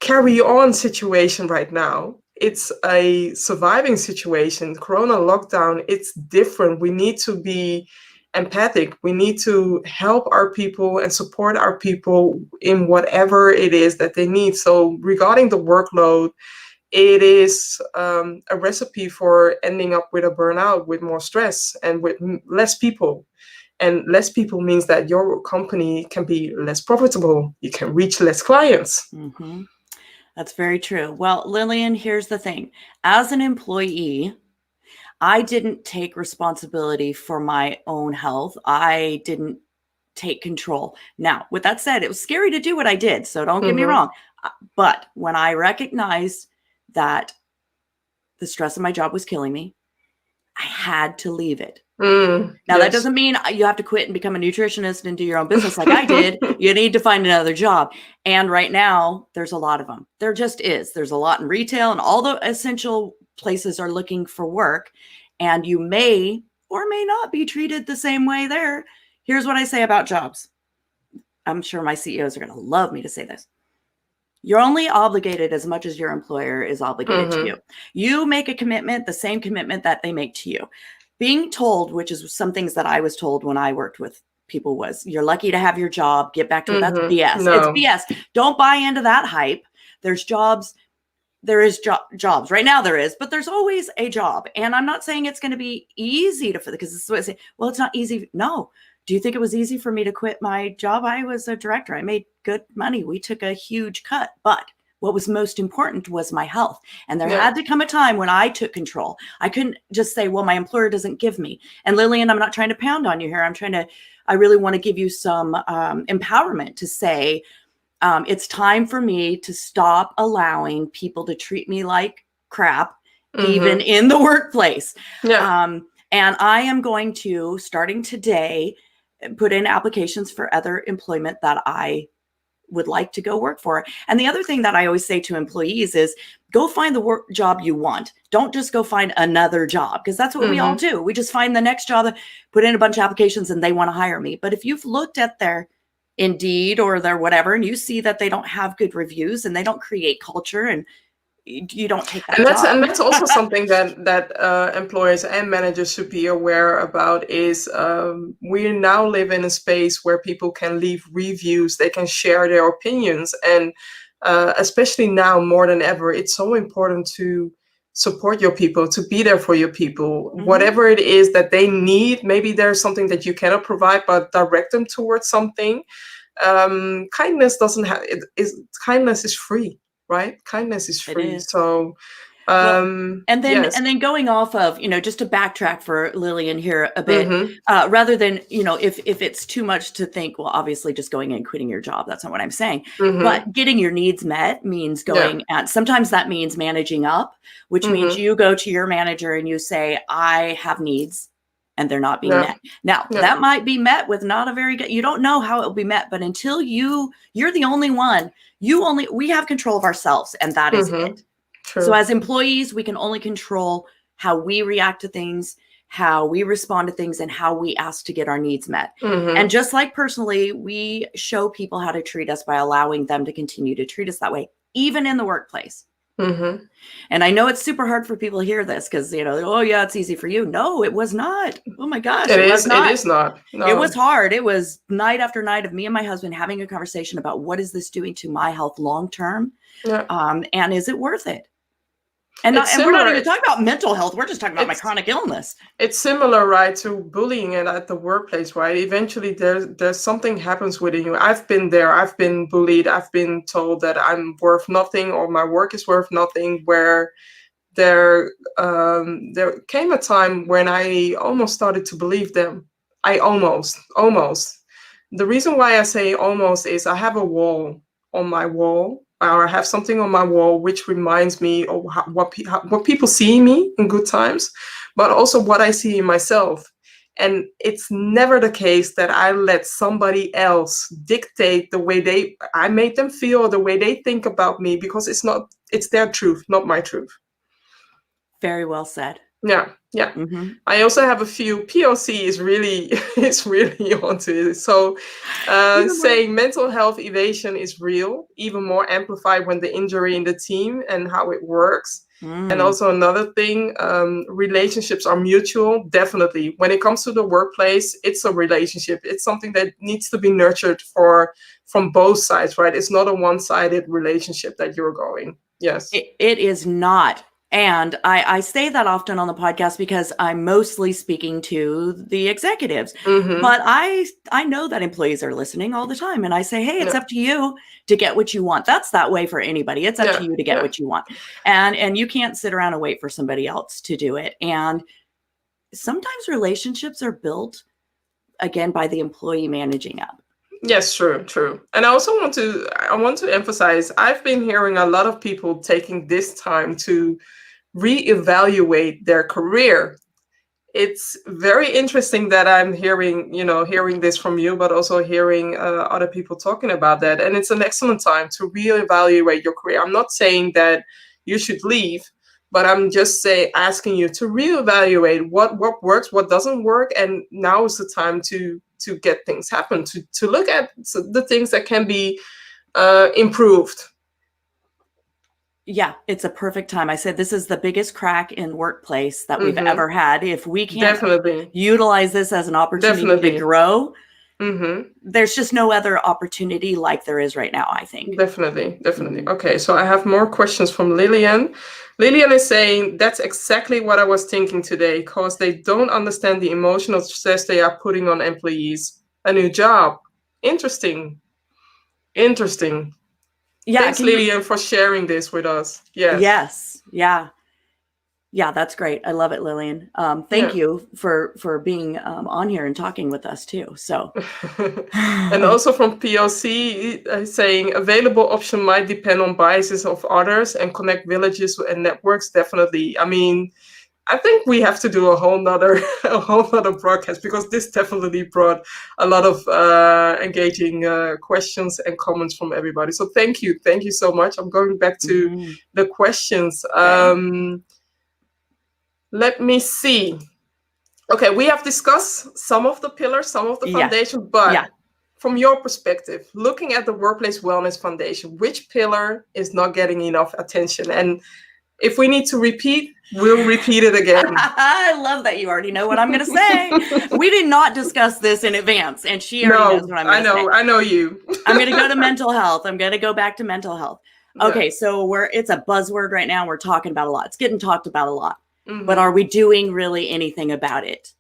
carry on situation right now. It's a surviving situation. Corona lockdown, it's different. We need to be empathic. We need to help our people and support our people in whatever it is that they need. So regarding the workload, it is a recipe for ending up with a burnout, with more stress and with less people. And less people means that your company can be less profitable. You can reach less clients. That's very true. Well, Lillian, here's the thing. As an employee, I didn't take responsibility for my own health. I didn't take control. Now, with that said, it was scary to do what I did, so don't get me wrong. But when I recognized that the stress of my job was killing me, I had to leave it. Now, that doesn't mean you have to quit and become a nutritionist and do your own business like I did. You need to find another job. And right now, there's a lot of them. There just is. There's a lot in retail, and all the essential places are looking for work. And you may or may not be treated the same way there. Here's what I say about jobs. I'm sure my CEOs are going to love me to say this. You're only obligated as much as your employer is obligated to you. You make a commitment, the same commitment that they make to you. Being told, which is some things that I was told when I worked with people, was you're lucky to have your job, get back to it. That's BS. No. It's BS. Don't buy into that hype. There's jobs. There is jobs right now. There is, but there's always a job. And I'm not saying it's going to be easy to, because this is what I say. Well, it's not easy. No. Do you think it was easy for me to quit my job? I was a director. I made good money. We took a huge cut, but what was most important was my health. And there had to come a time when I took control. I couldn't just say, well, my employer doesn't give me. And Lillian, I'm not trying to pound on you here. I really want to give you some empowerment to say, it's time for me to stop allowing people to treat me like crap, even in the workplace. And I am going to, starting today, put in applications for other employment that I would like to go work for. And the other thing that I always say to employees is go find the work job you want. Don't just go find another job, because that's what we all do. We just find the next job, put in a bunch of applications, and they want to hire me. But if you've looked at their Indeed or their whatever, and you see that they don't have good reviews and they don't create culture, and you don't take that job. And that's also something that employers and managers should be aware about is we now live in a space where people can leave reviews, they can share their opinions, and especially now more than ever, it's so important to support your people, to be there for your people, whatever it is that they need. Maybe there's something that you cannot provide, but direct them towards something. Kindness kindness is free. Right? Kindness is free. So, and then going off of, just to backtrack for Lillian here a bit, rather than, if it's too much to think, well, obviously just going and quitting your job, that's not what I'm saying. But getting your needs met means going sometimes that means managing up, which means you go to your manager and you say, I have needs and they're not being met. Now, that might be met with not a very good, you don't know how it will be met, but until you're the only one, we have control of ourselves, and that is it. True. So as employees, we can only control how we react to things, how we respond to things, and how we ask to get our needs met. And just like personally, we show people how to treat us by allowing them to continue to treat us that way, even in the workplace. And I know it's super hard for people to hear this because, oh yeah, it's easy for you. No, it was not. Oh my gosh. It is not. No. It was hard. It was night after night of me and my husband having a conversation about what is this doing to my health long-term? And is it worth it? And we're not even talking about mental health. We're just talking about my chronic illness. It's similar, right, to bullying and at the workplace, right? Eventually, there's something happens within you. I've been there. I've been bullied. I've been told that I'm worth nothing or my work is worth nothing. Where there came a time when I almost started to believe them. I almost. The reason why I say almost is I have a wall on my wall. Or I have something on my wall which reminds me of what people see in me in good times, but also what I see in myself. And it's never the case that I let somebody else dictate the way I made them feel, the way they think about me, because it's their truth, not my truth. Very well said. Yeah. I also have a few POC is really onto it. So saying mental health evasion is real, even more amplified when the injury in the team and how it works. And also another thing, relationships are mutual, definitely. When it comes to the workplace, it's a relationship. It's something that needs to be nurtured from both sides, right? It's not a one-sided relationship that you're going. Yes. It is not. And I say that often on the podcast because I'm mostly speaking to the executives. But I know that employees are listening all the time. And I say, hey, it's up to you to get what you want. That's that way for anybody. It's up to you to get what you want. And you can't sit around and wait for somebody else to do it. And sometimes relationships are built, again, by the employee managing up. Yes, true. And I also want to emphasize, I've been hearing a lot of people taking this time to reevaluate their career. It's very interesting that I'm hearing this from you, but also hearing other people talking about that. And it's an excellent time to reevaluate your career. I'm not saying that you should leave, but I'm just asking you to reevaluate what works, what doesn't work. And now is the time to get things happen, to look at the things that can be improved. Yeah, it's a perfect time. I said this is the biggest crack in workplace that we've ever had. If we can't utilize this as an opportunity to grow, there's just no other opportunity like there is right now, I think. Definitely. Okay, so I have more questions from Lillian. Lillian is saying, that's exactly what I was thinking today, because they don't understand the emotional stress they are putting on employees. A new job. Interesting. Yeah, thanks, Lillian, for sharing this with us. Yes. Yeah, that's great. I love it, Lillian. Thank you for being on here and talking with us too. So, and also from POC saying available option might depend on biases of others and connect villages and networks. Definitely. I mean, I think we have to do a whole nother broadcast, because this definitely brought a lot of engaging questions and comments from everybody. So thank you so much. I'm going back to the questions. Let me see. Okay, we have discussed some of the pillars, some of the foundation, but from your perspective, looking at the Workplace Wellness Foundation, which pillar is not getting enough attention? And if we need to repeat, we'll repeat it again. I love that you already know what I'm going to say. We did not discuss this in advance, and she already knows what I'm going to say. I know you. I'm going to go to mental health. I'm going to go back to mental health. Okay, so it's a buzzword right now. We're talking about a lot. It's getting talked about a lot. But are we doing really anything about it?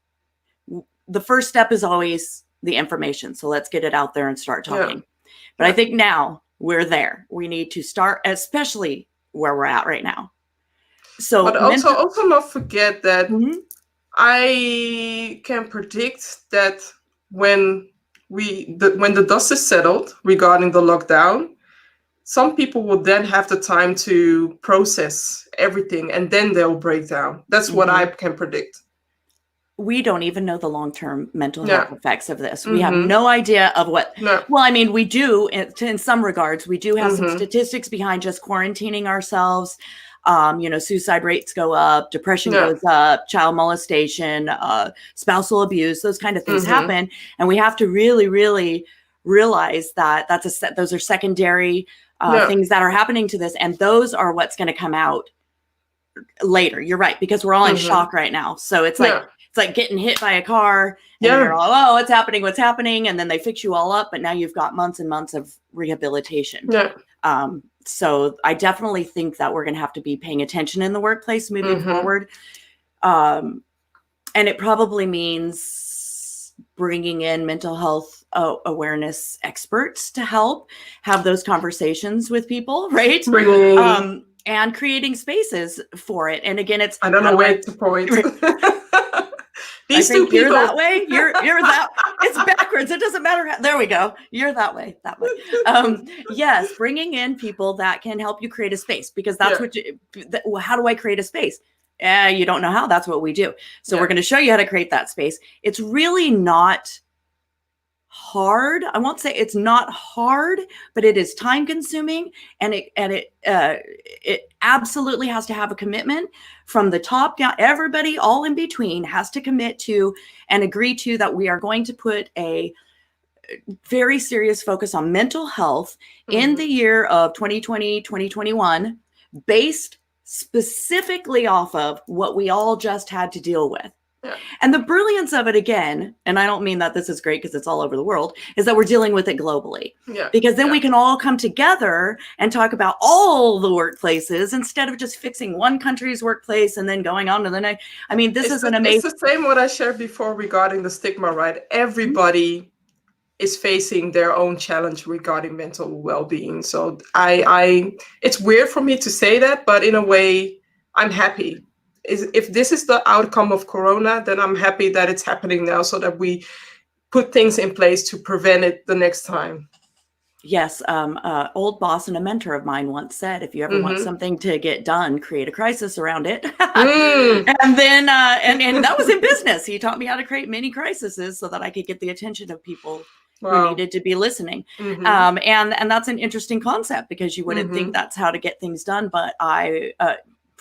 The first step is always the information. So let's get it out there and start talking. But I think now we're there. We need to start, especially where we're at right now. So, but also not forget that I can predict that when the dust is settled regarding the lockdown, some people will then have the time to process everything, and then they'll break down. That's what I can predict. we don't even know the long-term mental Yeah. health effects of this. We have no idea of what, No. well, I mean, we do in some regards, we do have some Mhm. statistics behind just quarantining ourselves. Suicide rates go up, depression Yeah. goes up, child molestation, spousal abuse, those kind of things Mhm. happen. And we have to really, really realize that those are secondary Yeah. things that are happening to this. And those are what's going to come out later. You're right, because we're all in shock right now. So it's like, Yeah. it's like getting hit by a car and Yeah. you're all, oh, what's happening? And then they fix you all up, but now you've got months and months of rehabilitation. Yeah. So I definitely think that we're going to have to be paying attention in the workplace moving forward. And it probably means bringing in mental health awareness experts to help have those conversations with people, right? And creating spaces for it. And again, it's, I don't know where to point. These two people. You're that way. You're that. It's backwards. It doesn't matter. There we go. You're that way. Yes, bringing in people that can help you create a space, because that's how do I create a space? You don't know how. That's what we do. So we're going to show you how to create that space. It's really not hard. I won't say it's not hard, but it is time consuming, and it absolutely has to have a commitment from the top down. Everybody all in between has to commit to and agree to that we are going to put a very serious focus on mental health in the year of 2020, 2021, based specifically off of what we all just had to deal with. Yeah. And the brilliance of it, again, and I don't mean that this is great because it's all over the world, is that we're dealing with it globally. Yeah. Because then we can all come together and talk about all the workplaces instead of just fixing one country's workplace and then going on to the next. I mean, this is an amazing. It's the same what I shared before regarding the stigma, right? Everybody is facing their own challenge regarding mental well-being. So it's weird for me to say that, but in a way, I'm happy. If this is the outcome of Corona, then I'm happy that it's happening now, so that we put things in place to prevent it the next time. Yes. Old boss and a mentor of mine once said, if you ever want something to get done, create a crisis around it. And then, and that was in business. He taught me how to create mini crises so that I could get the attention of people who needed to be living. And that's an interesting concept, because you wouldn't think that's how to get things done. But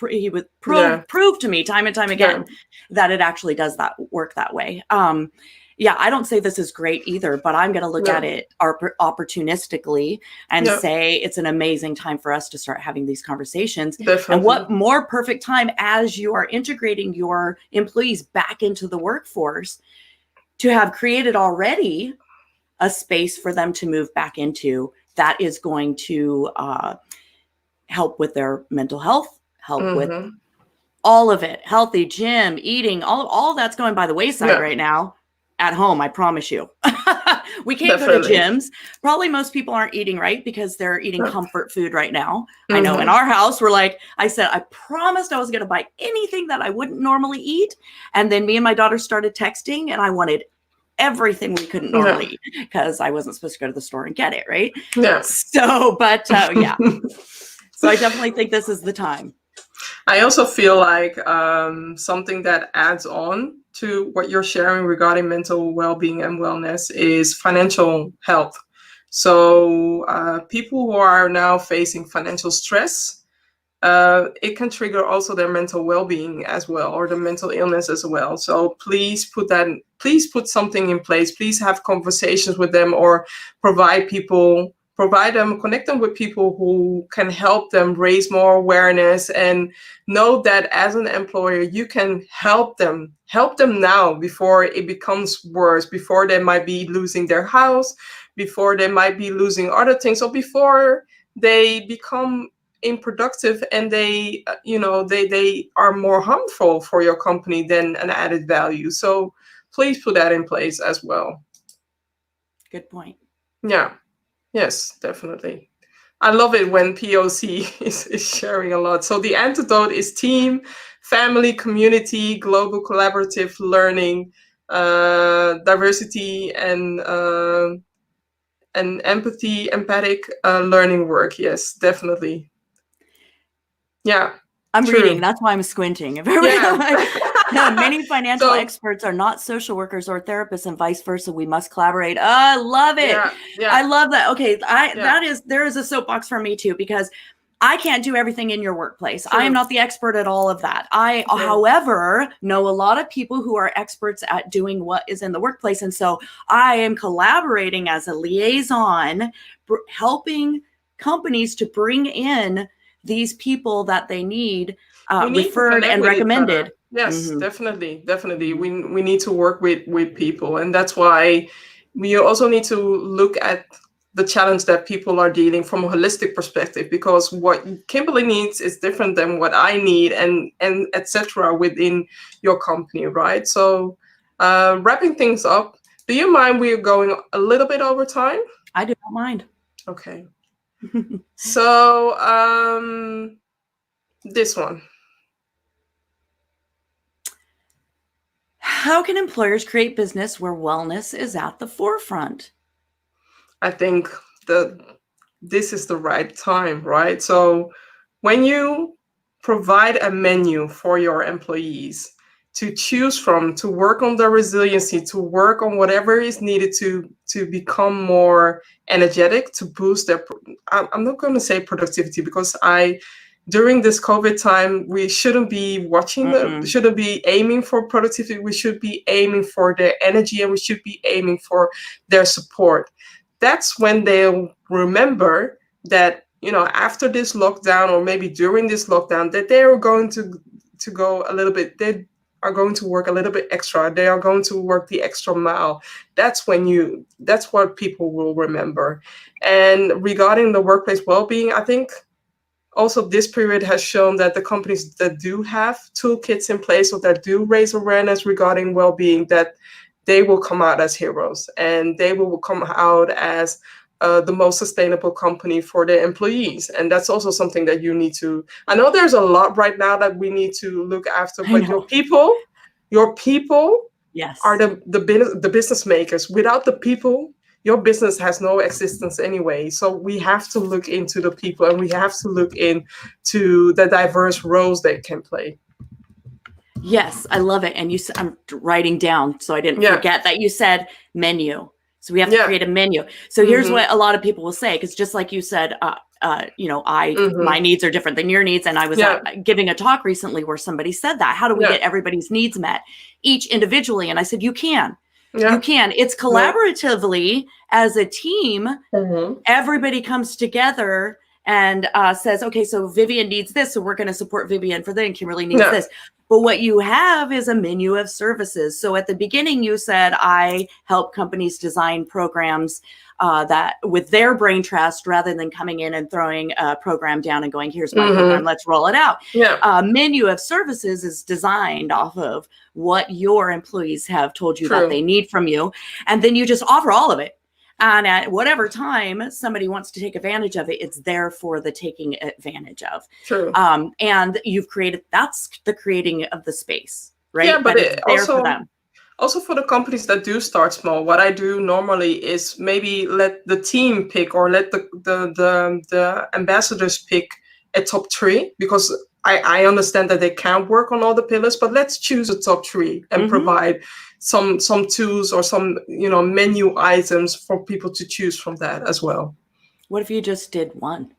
he would prove to me time and time again that it actually does work that way. I don't say this is great either, but I'm going to look at it opportunistically and say it's an amazing time for us to start having these conversations. Definitely. And what more perfect time, as you are integrating your employees back into the workforce, to have created already a space for them to move back into that is going to help with their mental health, help with all of it, healthy gym, eating, all that's going by the wayside right now at home. I promise you. We can't go to gyms. Probably most people aren't eating right because they're eating comfort food right now. I know in our house, we're like, I said, I promised I was going to buy anything that I wouldn't normally eat. And then me and my daughter started texting, and I wanted everything we couldn't normally eat because I wasn't supposed to go to the store and get it. Right. Yeah. So, but so I definitely think this is the time. I also feel like something that adds on to what you're sharing regarding mental well-being and wellness is financial health. So people who are now facing financial stress, it can trigger also their mental well-being as well, or the mental illness as well. So please put something in place. Please have conversations with them, or connect them with people who can help them raise more awareness, and know that as an employer, you can help them now before it becomes worse, before they might be losing their house, before they might be losing other things, or before they become unproductive and they are more harmful for your company than an added value. So please put that in place as well. Good point. Yeah. Yes, definitely. I love it when POC is sharing a lot. So the antidote is team, family, community, global collaborative learning, diversity, and empathic learning work. Yes, definitely. Yeah. I'm reading. That's why I'm squinting. No, many financial So, experts are not social workers or therapists, and vice versa. We must collaborate. Oh, I love it. yeah, yeah, I love that. Okay, yeah, there is a soapbox for me too, because I can't do everything in your workplace. I am true, not the expert at all of that. I, true. however, know a lot of people who are experts at doing what is in the workplace. And so I am collaborating as a liaison, helping companies to bring in these people that they need, We need to referred connect and with each other. recommended. Yes, Mhm. definitely, definitely. We need to work with people, and that's why we also need to look at the challenge that people are dealing from a holistic perspective, because what Kimberly needs is different than what I need, and etc. within your company, right? So, wrapping things up, do you mind we're going a little bit over time? I do not mind. Okay. So, this one. How can employers create business where wellness is at the forefront? I think this is the right time, right? So when you provide a menu for your employees to choose from, to work on their resiliency, to work on whatever is needed to become more energetic, to boost their, I'm not going to say productivity, because during this COVID time, we shouldn't be shouldn't be aiming for productivity. We should be aiming for their energy, and we should be aiming for their support. That's when they'll remember that, after this lockdown, or maybe during this lockdown, that they are going to go a little bit, they are going to work a little bit extra. They are going to work the extra mile. That's what people will remember. And regarding the workplace well-being, I think also this period has shown that the companies that do have toolkits in place, or that do raise awareness regarding well-being, that they will come out as heroes, and they will come out as the most sustainable company for their employees. And that's also something that you need to, I know there's a lot right now that we need to look after, but your people Yes. are the business makers. Without the people, your business has no existence anyway. So we have to look into the people, and we have to look into the diverse roles they can play. Yes, I love it. And I'm writing down so I didn't forget that you said menu. So we have to create a menu. So here's what a lot of people will say, because just like you said, my needs are different than your needs. And I was giving a talk recently where somebody said that. How do we get everybody's needs met, each individually? And I said, you can. You can. It's collaboratively as a team. Everybody comes together and says, okay, so Vivian needs this, so we're going to support Vivian for that, and Kimberly needs this. But what you have is a menu of services. So at the beginning, you said, I help companies design programs that with their brain trust, rather than coming in and throwing a program down and going, here's my program, let's roll it out. Menu of services is designed off of what your employees have told you that they need from you. And then you just offer all of it. And at whatever time somebody wants to take advantage of it, it's there for the taking advantage of. And you've created, that's the creating of the space, right? Yeah, but it's there for them. Also, for the companies that do start small, what I do normally is maybe let the team pick, or let the ambassadors pick a top 3, because I understand that they can't work on all the pillars, but let's choose a top 3 and provide some tools or some menu items for people to choose from that as well. What if you just did one?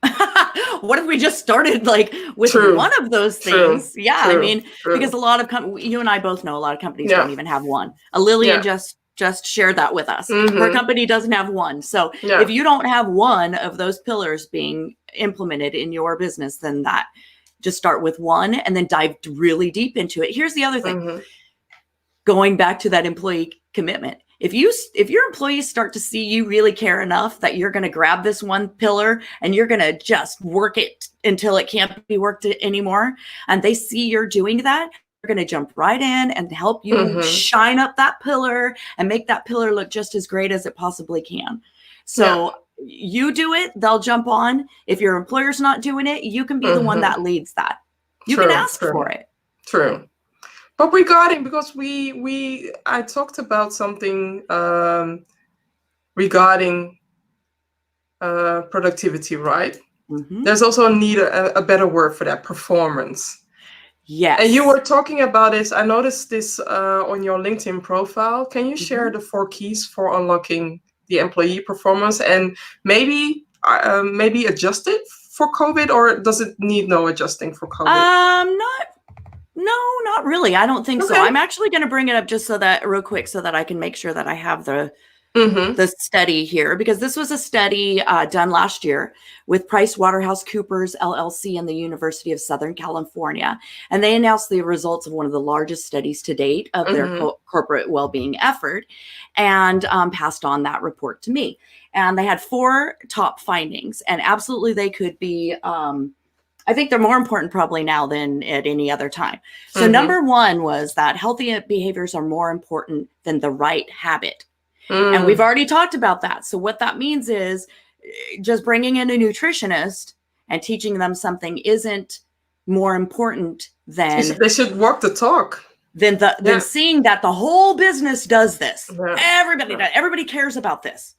What if we just started like with one of those things? I mean, because a lot of you and I both know a lot of companies don't even have one. Lillian just shared that with us. Her company doesn't have one. So if you don't have one of those pillars being implemented in your business, then just start with one and then dive really deep into it. Here's the other thing. Going back to that employee commitment. If your employees start to see you really care enough that you're going to grab this one pillar and you're going to just work it until it can't be worked anymore, and they see you're doing that, they're going to jump right in and help you shine up that pillar and make that pillar look just as great as it possibly can. So you do it, they'll jump on. If your employer's not doing it, you can be the one that leads that. You can ask for it. But regarding, because I talked about something regarding productivity, right? There's also a better word for that, performance. Yes. And you were talking about this. I noticed this on your LinkedIn profile. Can you share the 4 keys for unlocking the employee performance, and maybe adjust it for COVID, or does it need no adjusting for COVID? Not really. I don't think so. Okay. I'm actually going to bring it up just so that real quick, so that I can make sure that I have the study here, because this was a study done last year with 𝗪𝗏𝗯𝗃𝗃 LLC and the University of Southern California. And they announced the results of one of the largest studies to date of their corporate well-being effort, and passed on that report to me. And they had 4 top findings, and absolutely they could be, I think they're more important probably now than at any other time. So number 1 was that healthy behaviors are more important than the right habit. And we've already talked about that. So what that means is just bringing in a nutritionist and teaching them something isn't more important than they should walk the talk. Than seeing that the whole business does this. Everybody does. Everybody cares about this.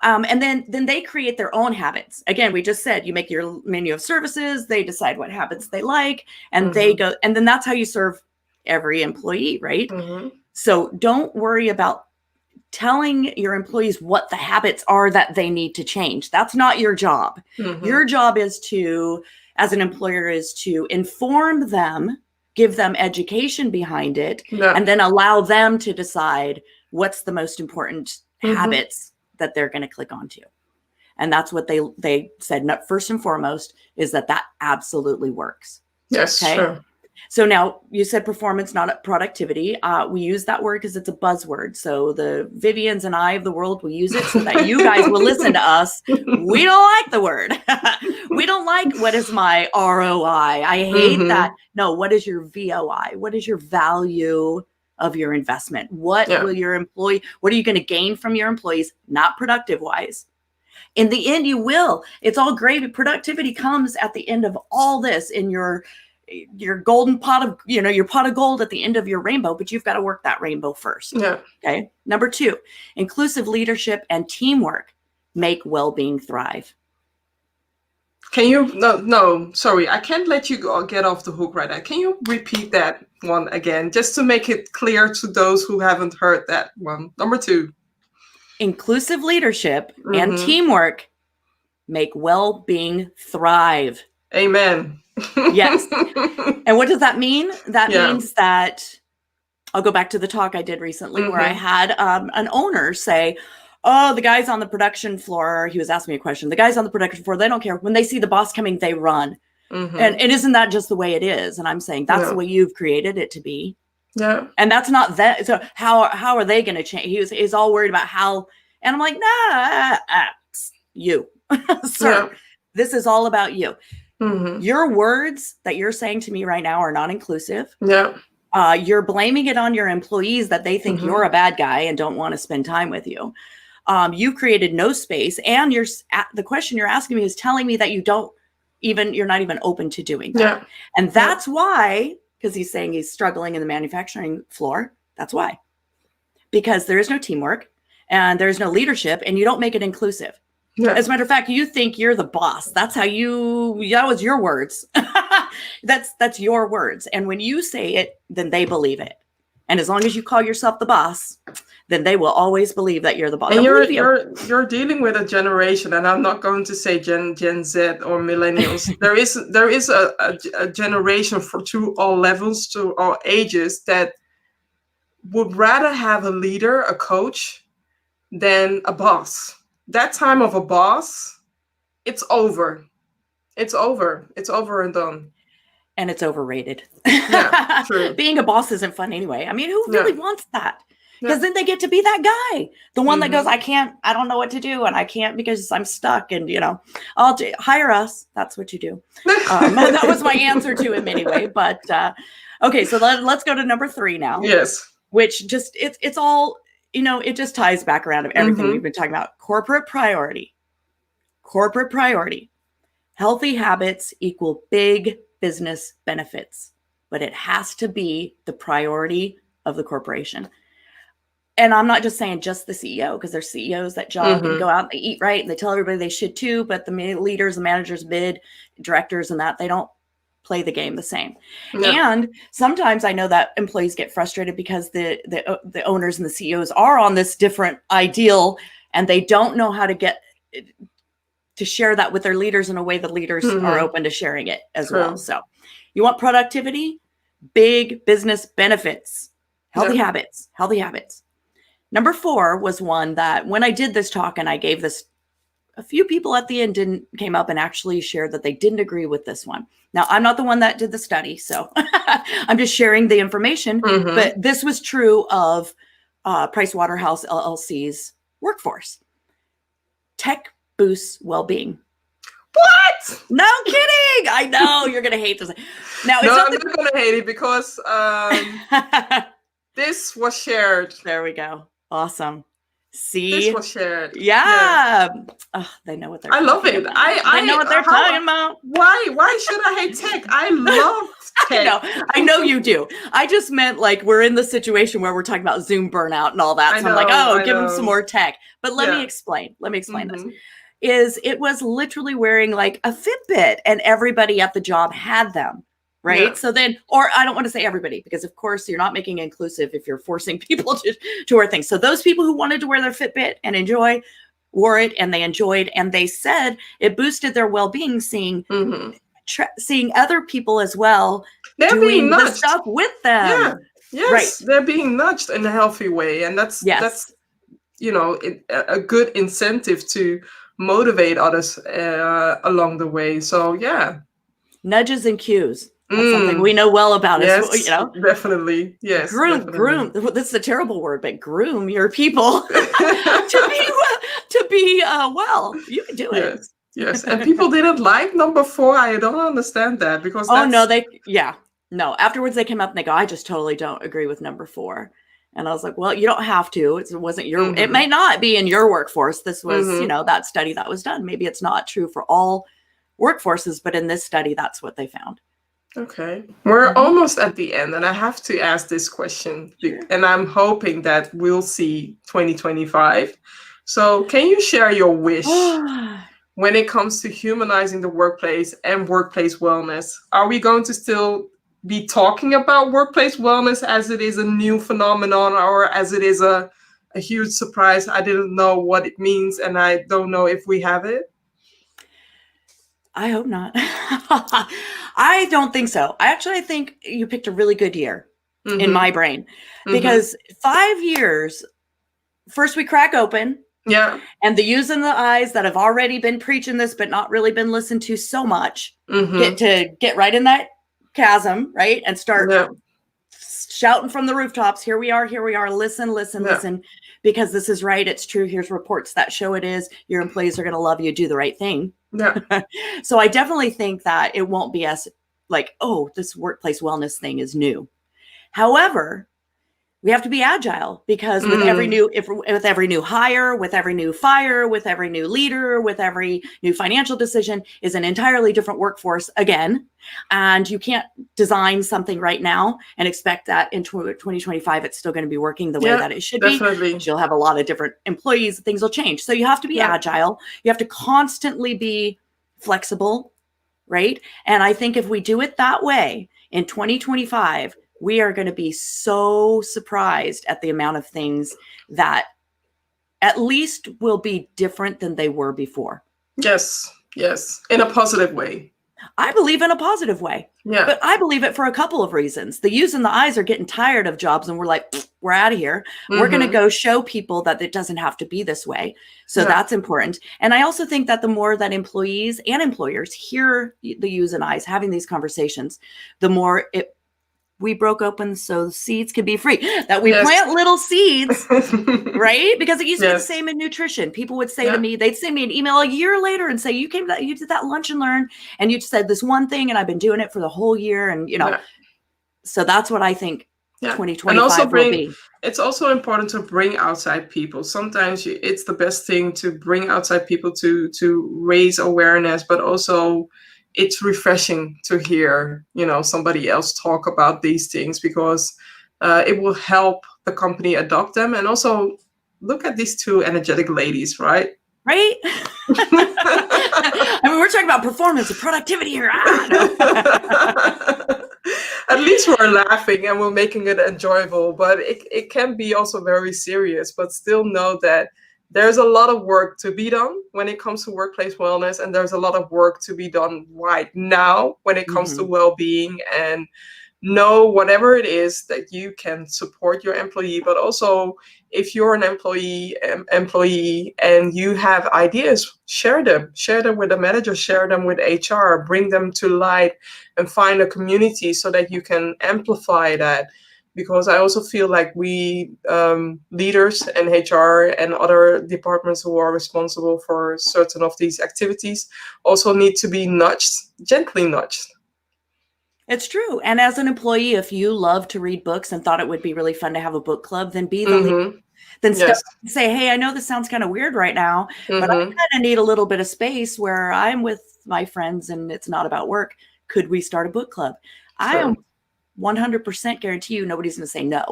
And then they create their own habits. Again, we just said you make your menu of services, they decide what habits they like, and they go, and then that's how you serve every employee, right? So don't worry about telling your employees what the habits are that they need to change. That's not your job. Your job is to, as an employer, is to inform them, give them education behind it, and then allow them to decide what's the most important habits that they're going to click onto. And that's what they said first and foremost, is that absolutely works. Yes, okay? Sure. So now you said performance, not productivity. We use that word because it's a buzzword. So the Vivians and I of the world will use it so that you guys will listen to us. We don't like the word. We don't like, what is my ROI? I hate that. No, what is your VOI? What is your value of your investment? What will your employee, what are you going to gain from your employees? Not productive wise. In the end, you will. It's all gravy. Productivity comes at the end of all this in your golden pot of, your pot of gold at the end of your rainbow, but you've got to work that rainbow first. Okay. Number 2, inclusive leadership and teamwork make well-being thrive. Can you, no, sorry, I can't let you get off the hook right now. Can you repeat that one again, just to make it clear to those who haven't heard that one? Number 2. Inclusive leadership and teamwork make well-being thrive. Amen. Yes. And what does that mean? That means that, I'll go back to the talk I did recently where I had an owner say, oh, the guys on the production floor, he was asking me a question. The guys on the production floor, they don't care. When they see the boss coming, they run. And isn't that just the way it is? And I'm saying that's the way you've created it to be. And that's not that. So how are they going to change? He's all worried about how, and I'm like, nah, you, sir, this is all about you. Your words that you're saying to me right now are not inclusive. You're blaming it on your employees that they think you're a bad guy and don't want to spend time with you. You created no space, and the question you're asking me is telling me that you're not even open to doing that. And that's why, because he's saying he's struggling in the manufacturing floor. That's why, because there is no teamwork and there's no leadership, and you don't make it inclusive. As a matter of fact, you think you're the boss. That's how that was your words. That's your words. And when you say it, then they believe it. And as long as you call yourself the boss, then they will always believe that you're the boss. And you're dealing with a generation, and I'm not going to say Gen Z or millennials. there is a generation to all levels, to all ages, that would rather have a leader, a coach, than a boss. That time of a boss, it's over. It's over and done. And it's overrated. Yeah, true. Being a boss isn't fun anyway. I mean, who really wants that? Because then they get to be that guy, the one that goes, I don't know what to do, and I can't because I'm stuck, and I'll hire us. That's what you do. That was my answer to him anyway. But okay, so let's go to number 3 now. Yes. Which just it's all, it just ties back around to everything we've been talking about. Corporate priority. Healthy habits equal big business benefits, but it has to be the priority of the corporation. And I'm not just saying just the CEO, because there's CEOs that jog and go out and they eat right and they tell everybody they should too, but the leaders, the managers, directors, and that, they don't play the game the same. Yeah. And sometimes I know that employees get frustrated because the owners and the CEOs are on this different ideal, and they don't know how to get to share that with their leaders in a way the leaders are open to sharing it as well. So you want productivity, big business benefits, healthy habits. Number 4 was one that when I did this talk and I gave this, a few people at the end came up and actually shared that they didn't agree with this one. Now, I'm not the one that did the study, so I'm just sharing the information. But this was true of Pricewaterhouse LLC's workforce. Tech boosts well-being. What? No kidding. I know you're going to hate this. Now, no, I'm not going to hate it because this was shared. There we go. Awesome. See, this was shared. Yeah. Oh, they know what they're I love it. About. I know what they're talking about. Why should I hate tech? I love tech. I know you do. I just meant like we're in the situation where we're talking about Zoom burnout and all that. So I'm like, give them some more tech. But let me explain. This. It was literally wearing like a Fitbit, and everybody at the job had them. Right. Yeah. So then, or I don't want to say everybody, because of course you're not making it inclusive if you're forcing people to wear things. So those people who wanted to wear their Fitbit and wore it, and they enjoyed, and they said it boosted their well-being, seeing other people as well. They're doing the stuff with them. Yeah. Yes. Right. They're being nudged in a healthy way. And that's, a good incentive to motivate others along the way. So yeah. Nudges and cues. That's something we know well about. Yes, definitely. Yes. Groom. This is a terrible word, but groom your people to be well. You can do it. Yes. And people didn't like number 4. I don't understand that because afterwards they came up and they go, I just totally don't agree with number 4. And I was like, well, you don't have to. It wasn't your. It may not be in your workforce. This was, that study that was done. Maybe it's not true for all workforces, but in this study, that's what they found. Okay. We're almost at the end, and I have to ask this question, and I'm hoping that we'll see 2025. So can you share your wish when it comes to humanizing the workplace and workplace wellness? Are we going to still be talking about workplace wellness as it is a new phenomenon, or as it is a huge surprise? I didn't know what it means, and I don't know if we have it. I hope not. I don't think so. I think you picked a really good year in my brain, because 5 years, first we crack open. Yeah. And the U's and the I's that have already been preaching this, but not really been listened to so much, get right in that chasm, right? And start shouting from the rooftops. Here we are. Listen, because this is right. It's true. Here's reports that show it is. Your employees are going to love you. Do the right thing. Yeah. So I definitely think that it won't be as like, oh, this workplace wellness thing is new. However, we have to be agile, because with every new hire, with every new fire, with every new leader, with every new financial decision is an entirely different workforce again. And you can't design something right now and expect that in 2025 it's still going to be working the way that it should be. You'll have a lot of different employees, things will change. So you have to be agile. You have to constantly be flexible, right? And I think if we do it that way in 2025, we are going to be so surprised at the amount of things that at least will be different than they were before. Yes. In a positive way. I believe in a positive way. Yeah. But I believe it for a couple of reasons. The U's and the I's are getting tired of jobs, and we're like, we're out of here. We're going to go show people that it doesn't have to be this way. So that's important. And I also think that the more that employees and employers hear the U's and I's having these conversations, the more we broke open so seeds could be free, that we plant little seeds, right? Because it used to be the same in nutrition. People would say to me, they'd send me an email a year later and say, you did that lunch and learn, and you said this one thing, and I've been doing it for the whole year. And, so that's what I think 2025 will be. It's also important to bring outside people. Sometimes it's the best thing to bring outside people to raise awareness, but also it's refreshing to hear, somebody else talk about these things, because it will help the company adopt them. And also look at these 2 energetic ladies, right? Right? I mean, we're talking about performance and productivity here. at least we're laughing and we're making it enjoyable, but it can be also very serious. But still know that there's a lot of work to be done when it comes to workplace wellness, and there's a lot of work to be done right now when it comes to well-being. And know whatever it is that you can support your employee, but also if you're an employee and you have ideas, share them with the manager, share them with HR, bring them to light, and find a community so that you can amplify that. Because I also feel like we leaders and HR and other departments who are responsible for certain of these activities also need to be nudged, gently nudged. It's true. And as an employee, if you love to read books and thought it would be really fun to have a book club, then be the leader. Then say, hey, I know this sounds kind of weird right now, but I kind of need a little bit of space where I'm with my friends and it's not about work. Could we start a book club? I am 100% guarantee you nobody's going to say no.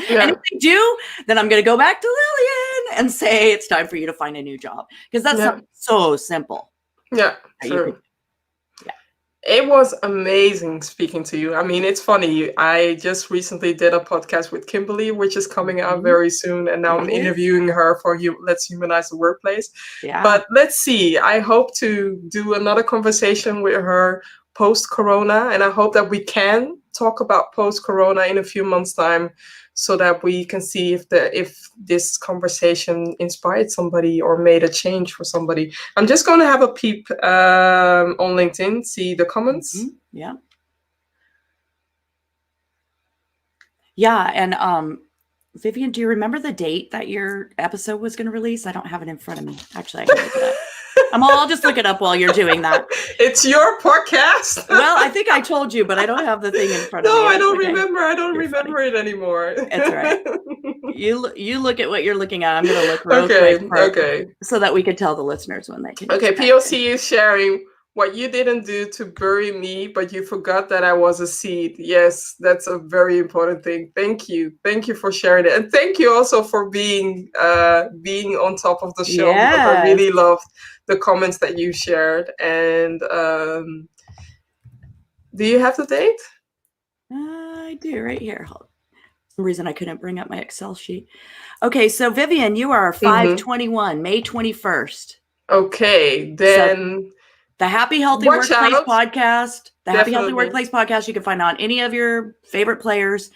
And if they do, then I'm going to go back to Lillian and say it's time for you to find a new job. Because that's so simple. Yeah, true. It was amazing speaking to you. I mean, it's funny. I just recently did a podcast with Kimberly, which is coming out very soon. And now I'm interviewing her for Let's Humanize the Workplace. Yeah. But let's see. I hope to do another conversation with her post-corona. And I hope that we can talk about post-corona in a few months' time, so that we can see if this conversation inspired somebody or made a change for somebody. I'm just going to have a peep on LinkedIn, see the comments. Yeah. Yeah, and Vivian, do you remember the date that your episode was going to release? I don't have it in front of me. Actually, I can look it up. I'll just look it up while you're doing that. It's your podcast. Well, I think I told you, but I don't have the thing in front of me. No, I don't remember. I don't remember it anymore. It's all right. You look at what you're looking at. I'm going to look real quick so that we can tell the listeners when they can. Okay, POC is sharing what you didn't do to bury me, but you forgot that I was a seed. Yes, that's a very important thing. Thank you. Thank you for sharing it. And thank you also for being on top of the show. Yes. Because I really loved the comments that you shared. And do you have the date? I do, right here. Hold on. For some reason I couldn't bring up my Excel sheet. Okay, so Vivian, you are 5/21, May 21st. Okay, then... So, the Happy Healthy Workplace podcast. The Happy Healthy Workplace podcast you can find on any of your favorite players.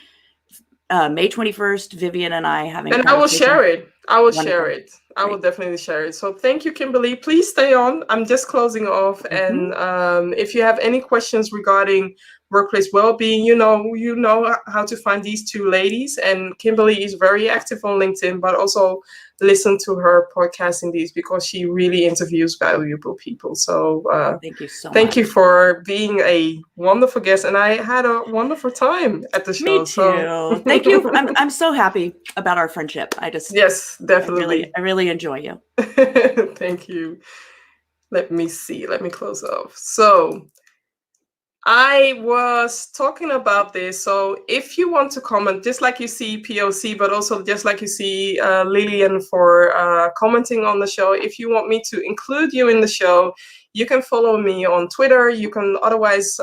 May 21st, Vivian and I having. And I will share it. I will share it. I will definitely share it. So thank you, Kimberly. Please stay on. I'm just closing off. And if you have any questions regarding workplace well-being, you know how to find these two ladies. And Kimberly is very active on LinkedIn, but also listen to her podcast in these, because she really interviews valuable people. So thank you so much. Thank you for being a wonderful guest, and I had a wonderful time at the show. Me too. So thank you. I'm so happy about our friendship. Yes, definitely. I really enjoy you. Thank you. Let me see. Let me close off. So I was talking about this. So if you want to comment, just like you see POC, but also just like you see Lillian for commenting on the show, if you want me to include you in the show, you can follow me on Twitter. You can otherwise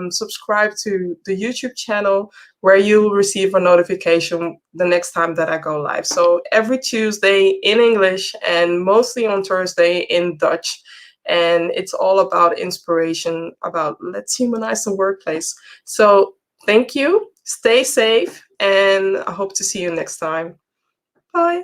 subscribe to the YouTube channel, where you'll receive a notification the next time that I go live. So every Tuesday in English and mostly on Thursday in Dutch. And it's all about inspiration, about let's humanize the workplace. So thank you, stay safe, and I hope to see you next time. Bye.